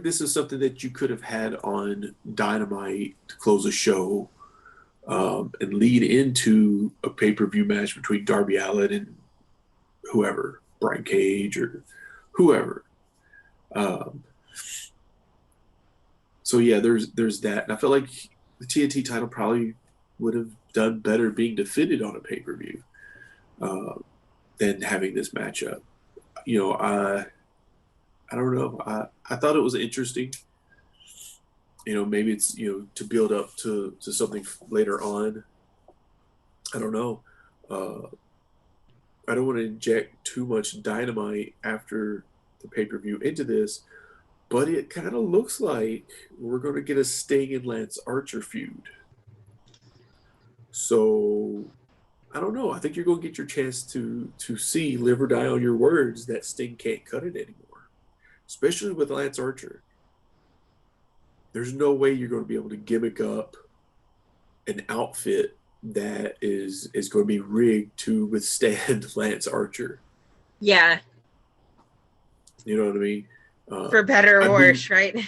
this is something that you could have had on Dynamite to close a show, and lead into a pay-per-view match between Darby Allin and whoever, Brian Cage or whoever. So yeah, there's that. And I feel like the TNT title probably would have done better being defended on a pay-per-view than having this matchup. I don't know. I thought it was interesting. Maybe it's, to build up to something later on. I don't know. I don't want to inject too much Dynamite after the pay-per-view into this, but it kind of looks like we're going to get a Sting and Lance Archer feud. So I don't know. I think you're going to get your chance to see live or die on your words that Sting can't cut it anymore, especially with Lance Archer. There's no way you're going to be able to gimmick up an outfit that is going to be rigged to withstand Lance Archer. Yeah. You know what I mean? For better or worse, right?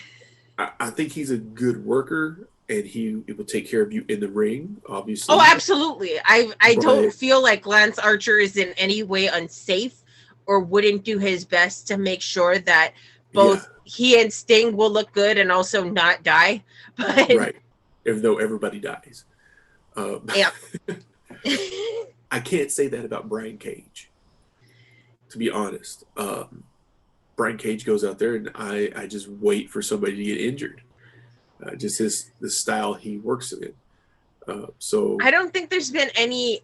I think he's a good worker, and he will take care of you in the ring, obviously. Oh, absolutely. I don't feel like Lance Archer is in any way unsafe or wouldn't do his best to make sure that both he and Sting will look good and also not die. But right. Even though everybody dies. Yeah. I can't say that about Brian Cage, to be honest. Brian Cage goes out there, and I just wait for somebody to get injured. Just the style he works in. So I don't think there's been any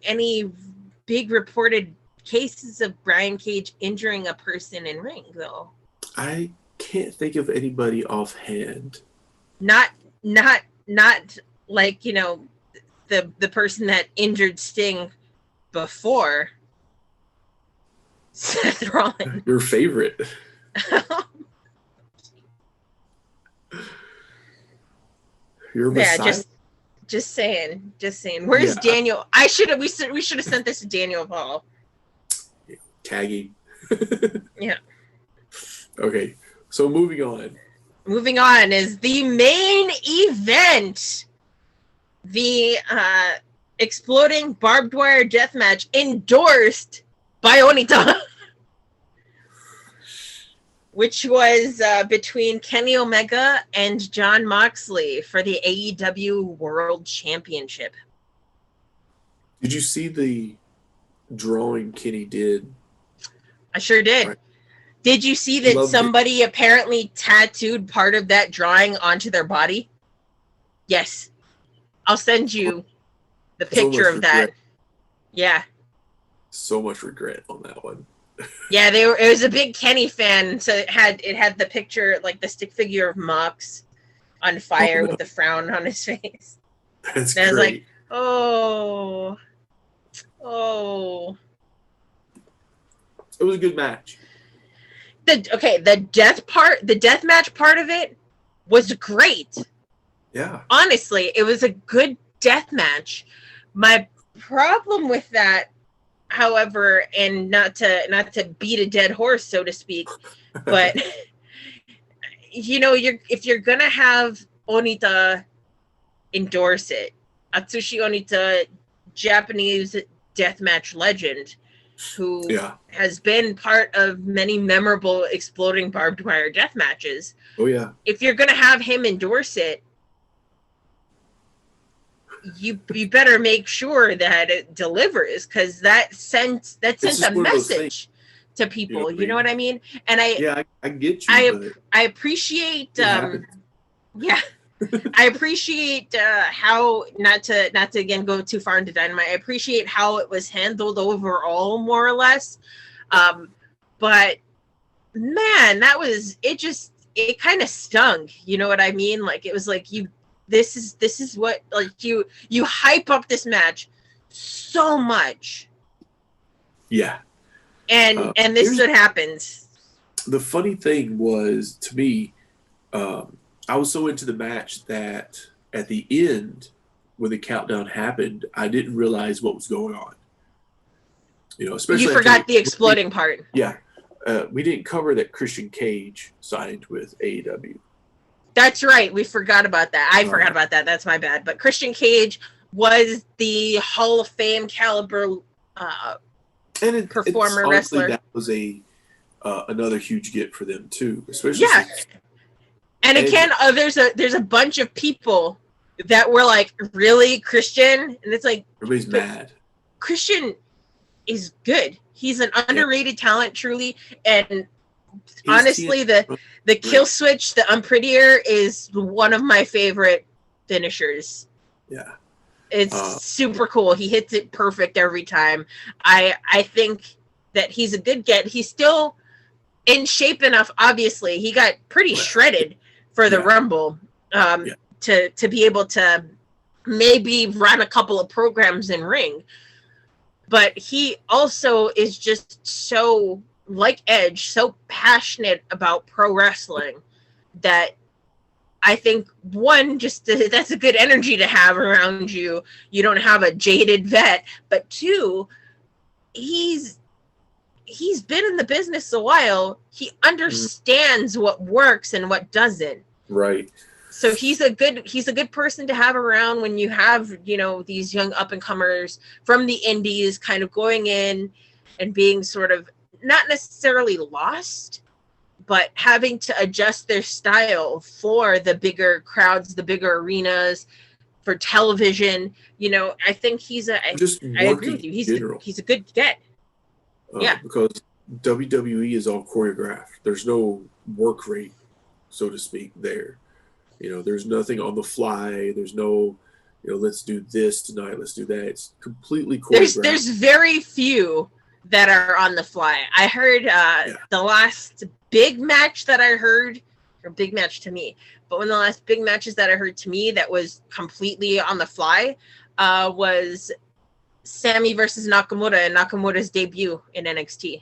big reported cases of Brian Cage injuring a person in ring, though. I can't think of anybody offhand. Not like, you know, the person that injured Sting before Seth Rollins. Your favorite. Your Messiah? just saying. Where's Daniel? We should have sent this to Daniel Paul. Tagging. Yeah. Okay, so moving on. Moving on is the main event. The exploding barbed wire death match endorsed by Onita. Which was between Kenny Omega and Jon Moxley for the AEW World Championship. Did you see the drawing Kenny did? I sure did. Right. Did you see that somebody apparently tattooed part of that drawing onto their body? Yes. I'll send you the picture of that. Yeah. So much regret on that one. Yeah, it was a big Kenny fan, so it had the picture, like the stick figure of Mox on fire with the frown on his face. That's great. I was like, oh. It was a good match. The death match part of it was great. Yeah. Honestly, it was a good death match. My problem with that, however, and not to beat a dead horse, so to speak, but you know, if you're gonna have Onita endorse it, Atsushi Onita, Japanese deathmatch legend, who has been part of many memorable exploding barbed wire death matches. Oh yeah. If you're gonna have him endorse it, you better make sure that it delivers, because that sends a message to people. You know what I mean? And I get you. I appreciate I appreciate how, not to again go too far into Dynamite, I appreciate how it was handled overall, more or less. But man, it kind of stung. You know what I mean? Like, it was like, this is what, like, you hype up this match so much. Yeah. And this is what happens. The funny thing was, to me, I was so into the match that at the end, when the countdown happened, I didn't realize what was going on. You know, especially you forgot the exploding part. Yeah. We didn't cover that Christian Cage signed with AEW. That's right. We forgot about that. I forgot about that. That's my bad. But Christian Cage was the Hall of Fame caliber performer, honestly, wrestler. That was another huge get for them too, especially. Yeah. And again, there's a bunch of people that were like, really, Christian? And it's like, everybody's mad. Christian is good. He's an underrated talent, truly. And honestly, the kill switch, the Unprettier, is one of my favorite finishers. Yeah. It's super cool. He hits it perfect every time. I think that he's a good get. He's still in shape enough, obviously. He got pretty shredded for the Rumble to be able to maybe run a couple of programs in ring. but he also is just so, like Edge, so passionate about pro wrestling that I think, one, just that's a good energy to have around you. You don't have a jaded vet, but two, he's been in the business a while. He understands what works and what doesn't. Right. So he's a good person to have around when you have, these young up and comers from the indies kind of going in and being sort of not necessarily lost, but having to adjust their style for the bigger crowds, the bigger arenas, for television. I think I agree with you. He's a good get. Yeah. Because WWE is all choreographed. There's no work rate, so to speak, there. There's nothing on the fly. There's no, let's do this tonight. Let's do that. It's completely choreographed. There's very few that are on the fly. I heard the last big match that I heard, or big match to me, but one of the last big matches that I heard to me that was completely on the fly was Sammy versus Nakamura and Nakamura's debut in NXT.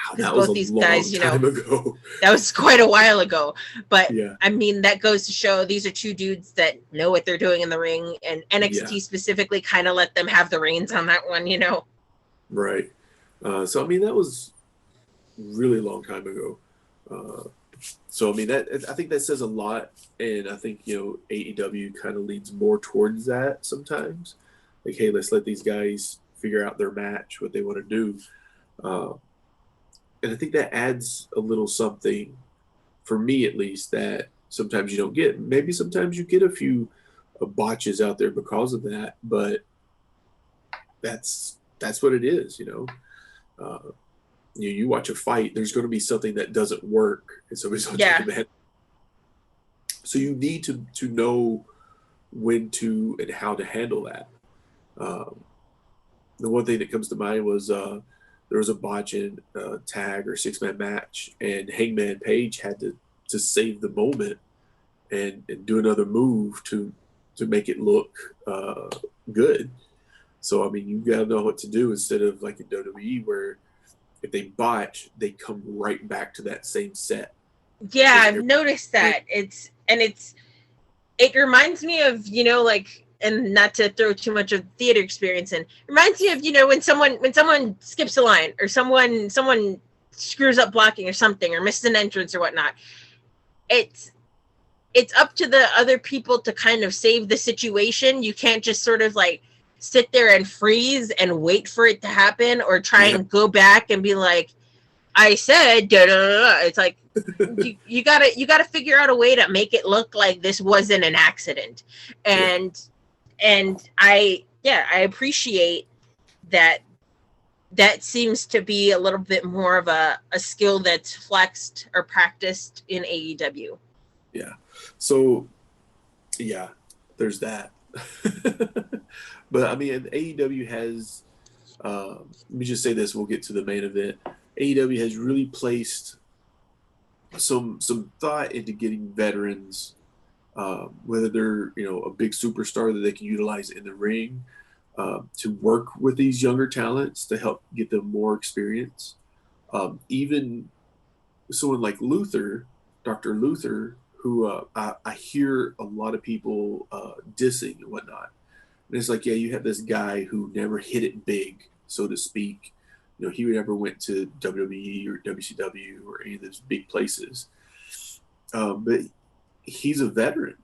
Wow, that was a long time ago. That was quite a while ago. But, yeah. I mean, that goes to show these are two dudes that know what they're doing in the ring, and NXT specifically kind of let them have the reins on that one, Right. So, I mean, that was really long time ago. So, I mean, I think that says a lot, and I think, AEW kind of leans more towards that sometimes. Like, hey, let's let these guys figure out their match, what they want to do. And I think that adds a little something, for me at least, that sometimes you don't get. Maybe sometimes you get a few botches out there because of that, but that's what it is, You watch a fight, there's going to be something that doesn't work, and somebody's going to take the head. So you need to know when to and how to handle that. The one thing that comes to mind was there was a botch in a tag or 6-man match, and Hangman Page had to save the moment and do another move to make it look good. So, I mean, you got to know what to do instead of like in WWE where if they botch, they come right back to that same set. Yeah, I've noticed that. It reminds me of, and not to throw too much of theater experience in, reminds me of, when someone skips a line or someone screws up blocking or something or misses an entrance or whatnot. It's up to the other people to kind of save the situation. You can't just sort of like sit there and freeze and wait for it to happen or try and go back and be like, I said, da, da, da, da. It's like, you gotta figure out a way to make it look like this wasn't an accident. And I appreciate that. That seems to be a little bit more of a skill that's flexed or practiced in AEW. Yeah. So, yeah, there's that. But, I mean, AEW has, let me just say this, we'll get to the main event. AEW has really placed some thought into getting veterans, whether they're, a big superstar that they can utilize in the ring, to work with these younger talents to help get them more experience. Even someone like Luther, Dr. Luther, who I hear a lot of people dissing and whatnot. And it's like, yeah, you have this guy who never hit it big, so to speak. He never went to WWE or WCW or any of those big places. But he's a veteran.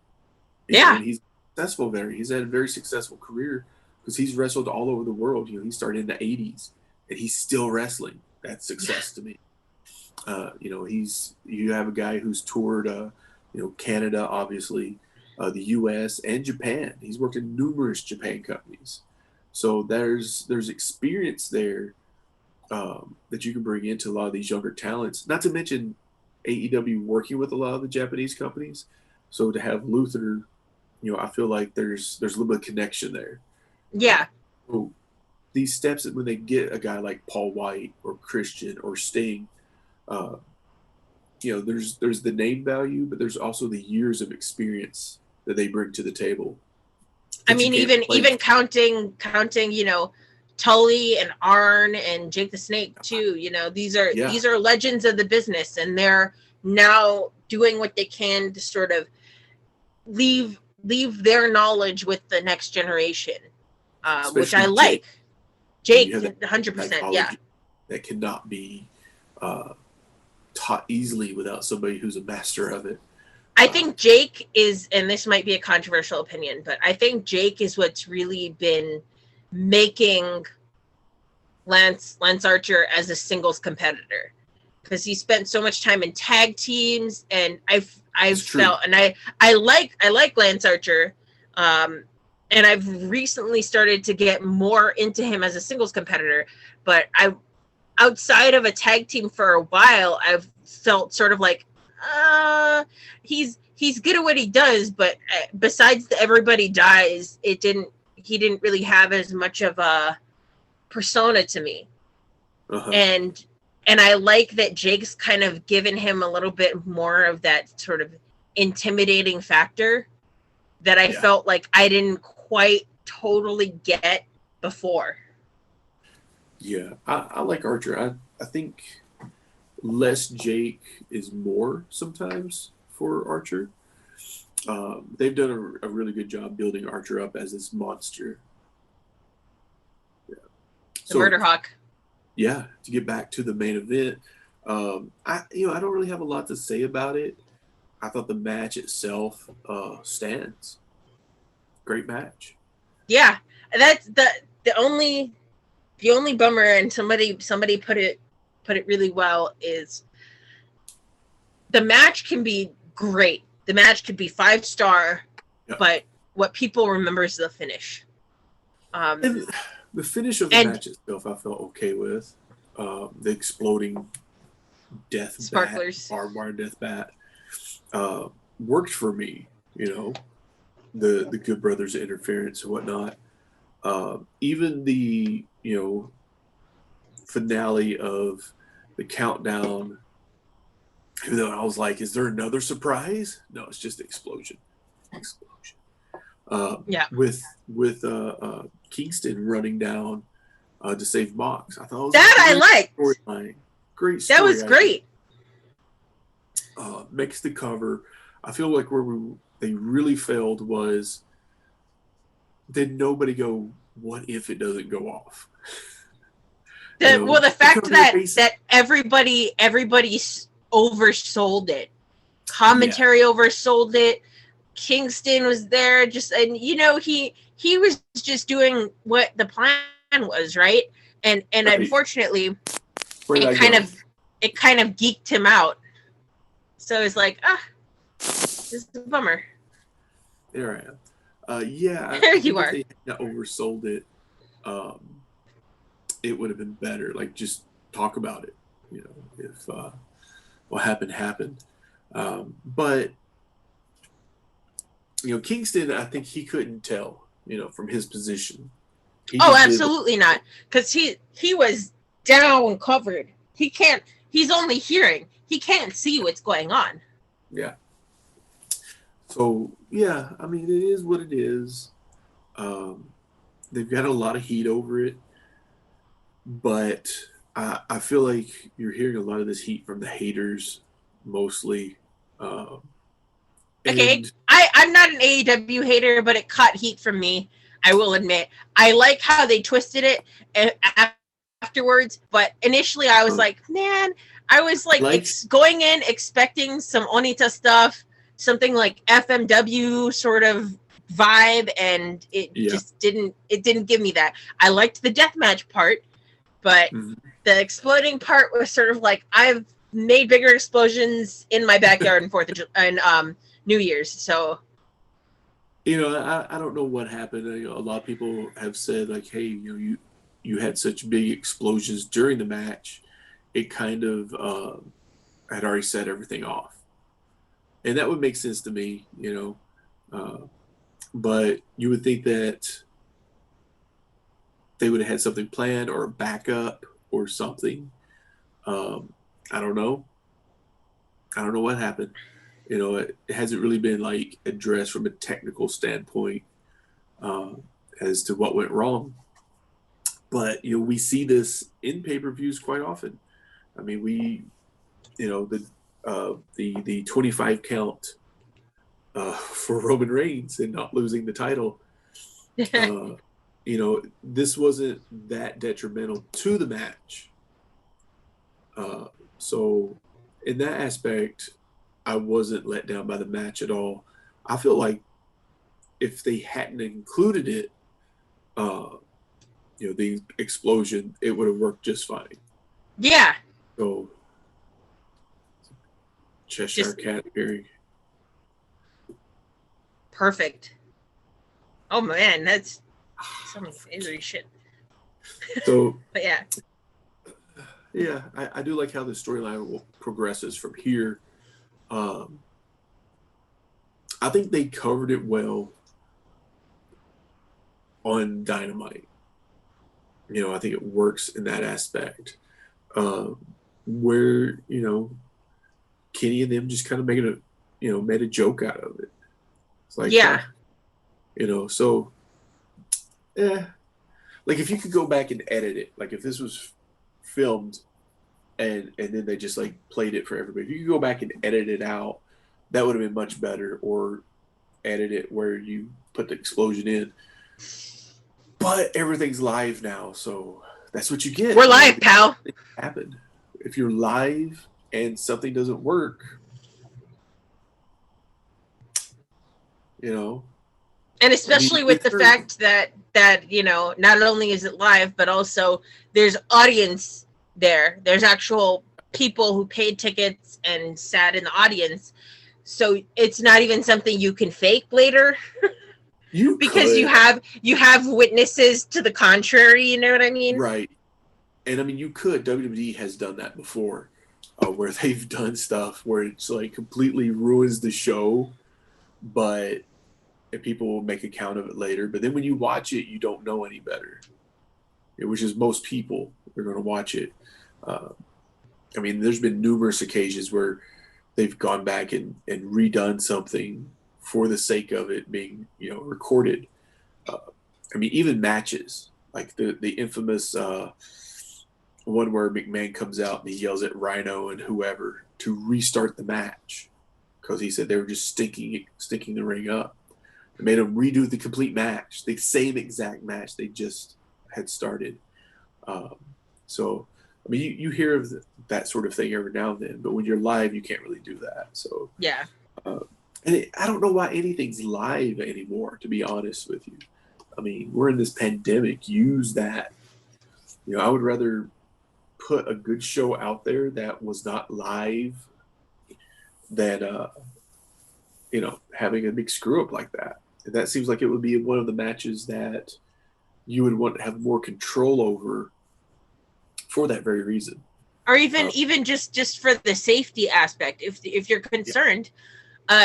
He's a successful veteran. He's had a very successful career because he's wrestled all over the world. He started in the 80s, and he's still wrestling. That's success to me. You have a guy who's toured, Canada, obviously, the U.S. and Japan. He's worked in numerous Japan companies. So there's experience there that you can bring into a lot of these younger talents. Not to mention AEW working with a lot of the Japanese companies. So to have Luther, I feel like there's a little bit of connection there. Yeah. So these steps when they get a guy like Paul White or Christian or Sting, there's the name value, but there's also the years of experience that they bring to the table. I mean, even counting, Tully and Arn and Jake the Snake too. These are legends of the business, and they're now doing what they can to sort of leave their knowledge with the next generation, which I like. Jake 100%, yeah. That cannot be taught easily without somebody who's a master of it. I think Jake is, and this might be a controversial opinion, but I think Jake is what's really been making Lance Archer as a singles competitor, because he spent so much time in tag teams, and I've felt, and I like Lance Archer, and I've recently started to get more into him as a singles competitor, but outside of a tag team for a while, I've felt sort of like, he's good at what he does, but besides the Everybody Dies, he didn't really have as much of a persona to me. And I like that Jake's kind of given him a little bit more of that sort of intimidating factor that I felt like I didn't quite totally get before. Yeah, I like Archer. I think less Jake is more sometimes for Archer. They've done a really good job building Archer up as this monster. Yeah. The Murder Hawk. Yeah, to get back to the main event, I don't really have a lot to say about it. I thought the match itself stands. Great match. Yeah, that's the only bummer, and somebody put it really well, is the match can be great. The match could be 5-star, but what people remember is the finish. And the finish of the match itself, I felt okay with. The exploding death sparklers, barbed wire death bat, worked for me. The Good Brothers interference and whatnot. Even the finale of the countdown. Even though I was like, is there another surprise? No, it's just explosion. With Kingston running down to save Mox. I thought I liked. Storyline. Great story. That was great. Makes the cover. I feel like where they really failed was, did nobody go, what if it doesn't go off? The fact that everybody oversold it. Commentary oversold it. Kingston was there, he was just doing what the plan was, right? And unfortunately, it kind of geeked him out. So it's like, this is a bummer. There I am. There you are. If they oversold it, it would have been better. Like, just talk about it. If what happened. But Kingston, I think he couldn't tell, from his position. Absolutely not. Because he was down covered. He's only hearing. He can't see what's going on. Yeah. So, it is what it is. They've got a lot of heat over it. But I feel like you're hearing a lot of this heat from the haters, mostly. Okay, I'm not an AEW hater, but it caught heat from me, I will admit. I like how they twisted it afterwards, but initially I was like, man, I was like going in expecting some Onita stuff, something like FMW sort of vibe, and it just didn't give me that. I liked the deathmatch part, but the exploding part was sort of like, I've made bigger explosions in my backyard and New Year's. So, I don't know what happened. A lot of people have said, like, hey, you had such big explosions during the match. It kind of had already set everything off. And that would make sense to me, but you would think that they would have had something planned or a backup or something. I don't know. I don't know what happened. It hasn't really been like addressed from a technical standpoint as to what went wrong. But we see this in pay-per-views quite often. I mean, the 25 count for Roman Reigns and not losing the title. This wasn't that detrimental to the match. So in that aspect, I wasn't let down by the match at all. I feel like if they hadn't included it, the explosion, it would have worked just fine. Yeah. So Cheshire Cat appearing. Perfect. Oh man, that's some amazing shit. So, but yeah, I do like how the storyline progresses from here. I think they covered it well on Dynamite. I think it works in that aspect. Where, Kenny and them just kind of made a joke out of it. It's like, so, like if you could go back and edit it, like if this was filmed and then they just like played it for everybody, if you could go back and edit it out, that would have been much better, or edit it where you put the explosion in. But everything's live now, so that's what you get. We're live, pal. Happen. If you're live and something doesn't work, and especially with the fact that not only is it live, but also there's audience there. There's actual people who paid tickets and sat in the audience, so it's not even something you can fake later. Because you have witnesses to the contrary, you know what I mean? Right. And I mean, you could. WWE has done that before, where they've done stuff where it's like completely ruins the show, but people will make account of it later. But then when you watch it, you don't know any better, which is most people are going to watch it. I mean, there's been numerous occasions where they've gone back and redone something for the sake of it being, recorded. I mean, even matches, like the infamous one where McMahon comes out and he yells at Rhino and whoever to restart the match because he said they were just stinking the ring up. They made him redo the complete match, the same exact match they just had started. So, I mean, you hear of that sort of thing every now and then, but when you're live, you can't really do that. So, yeah. And I don't know why anything's live anymore, to be honest with you. I mean, we're in this pandemic. Use that. I would rather put a good show out there that was not live than, having a big screw up like that. And that seems like it would be one of the matches that you would want to have more control over for that very reason. Or even just for the safety aspect, if you're concerned. Yeah.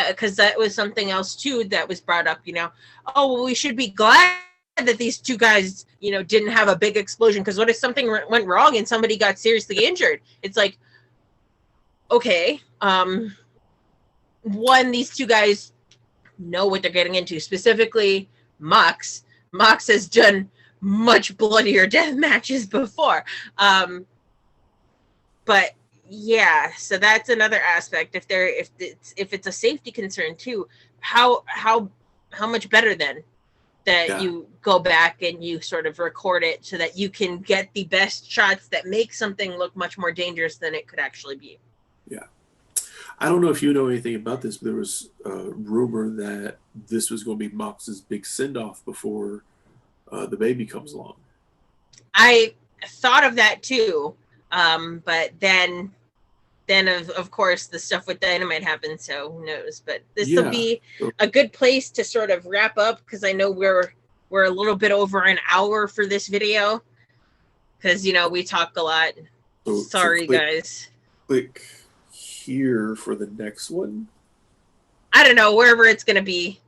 Because that was something else too that was brought up. We should be glad that these two guys, didn't have a big explosion. Because what if something went wrong and somebody got seriously injured? It's like, okay, one, these two guys know what they're getting into. Specifically, Mox. Mox has done much bloodier death matches before, but. Yeah, so that's another aspect. If it's a safety concern too, how much better then that you go back and you sort of record it so that you can get the best shots that make something look much more dangerous than it could actually be. Yeah, I don't know if you know anything about this, but there was a rumor that this was going to be Mox's big send-off before the baby comes along. I thought of that too, but then of course the stuff with Dynamite happened, so who knows? But this will be a good place to sort of wrap up because I know we're a little bit over an hour for this video because we talk a lot. Sorry, guys. Click here for the next one. I don't know wherever it's gonna be.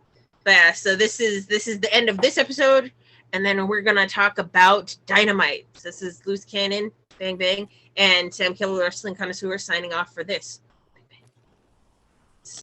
But yeah, so this is the end of this episode, and then we're gonna talk about Dynamite. So this is Loose Cannon, Bang Bang, and Sam Keola, Wrestling Connoisseur, signing off for this.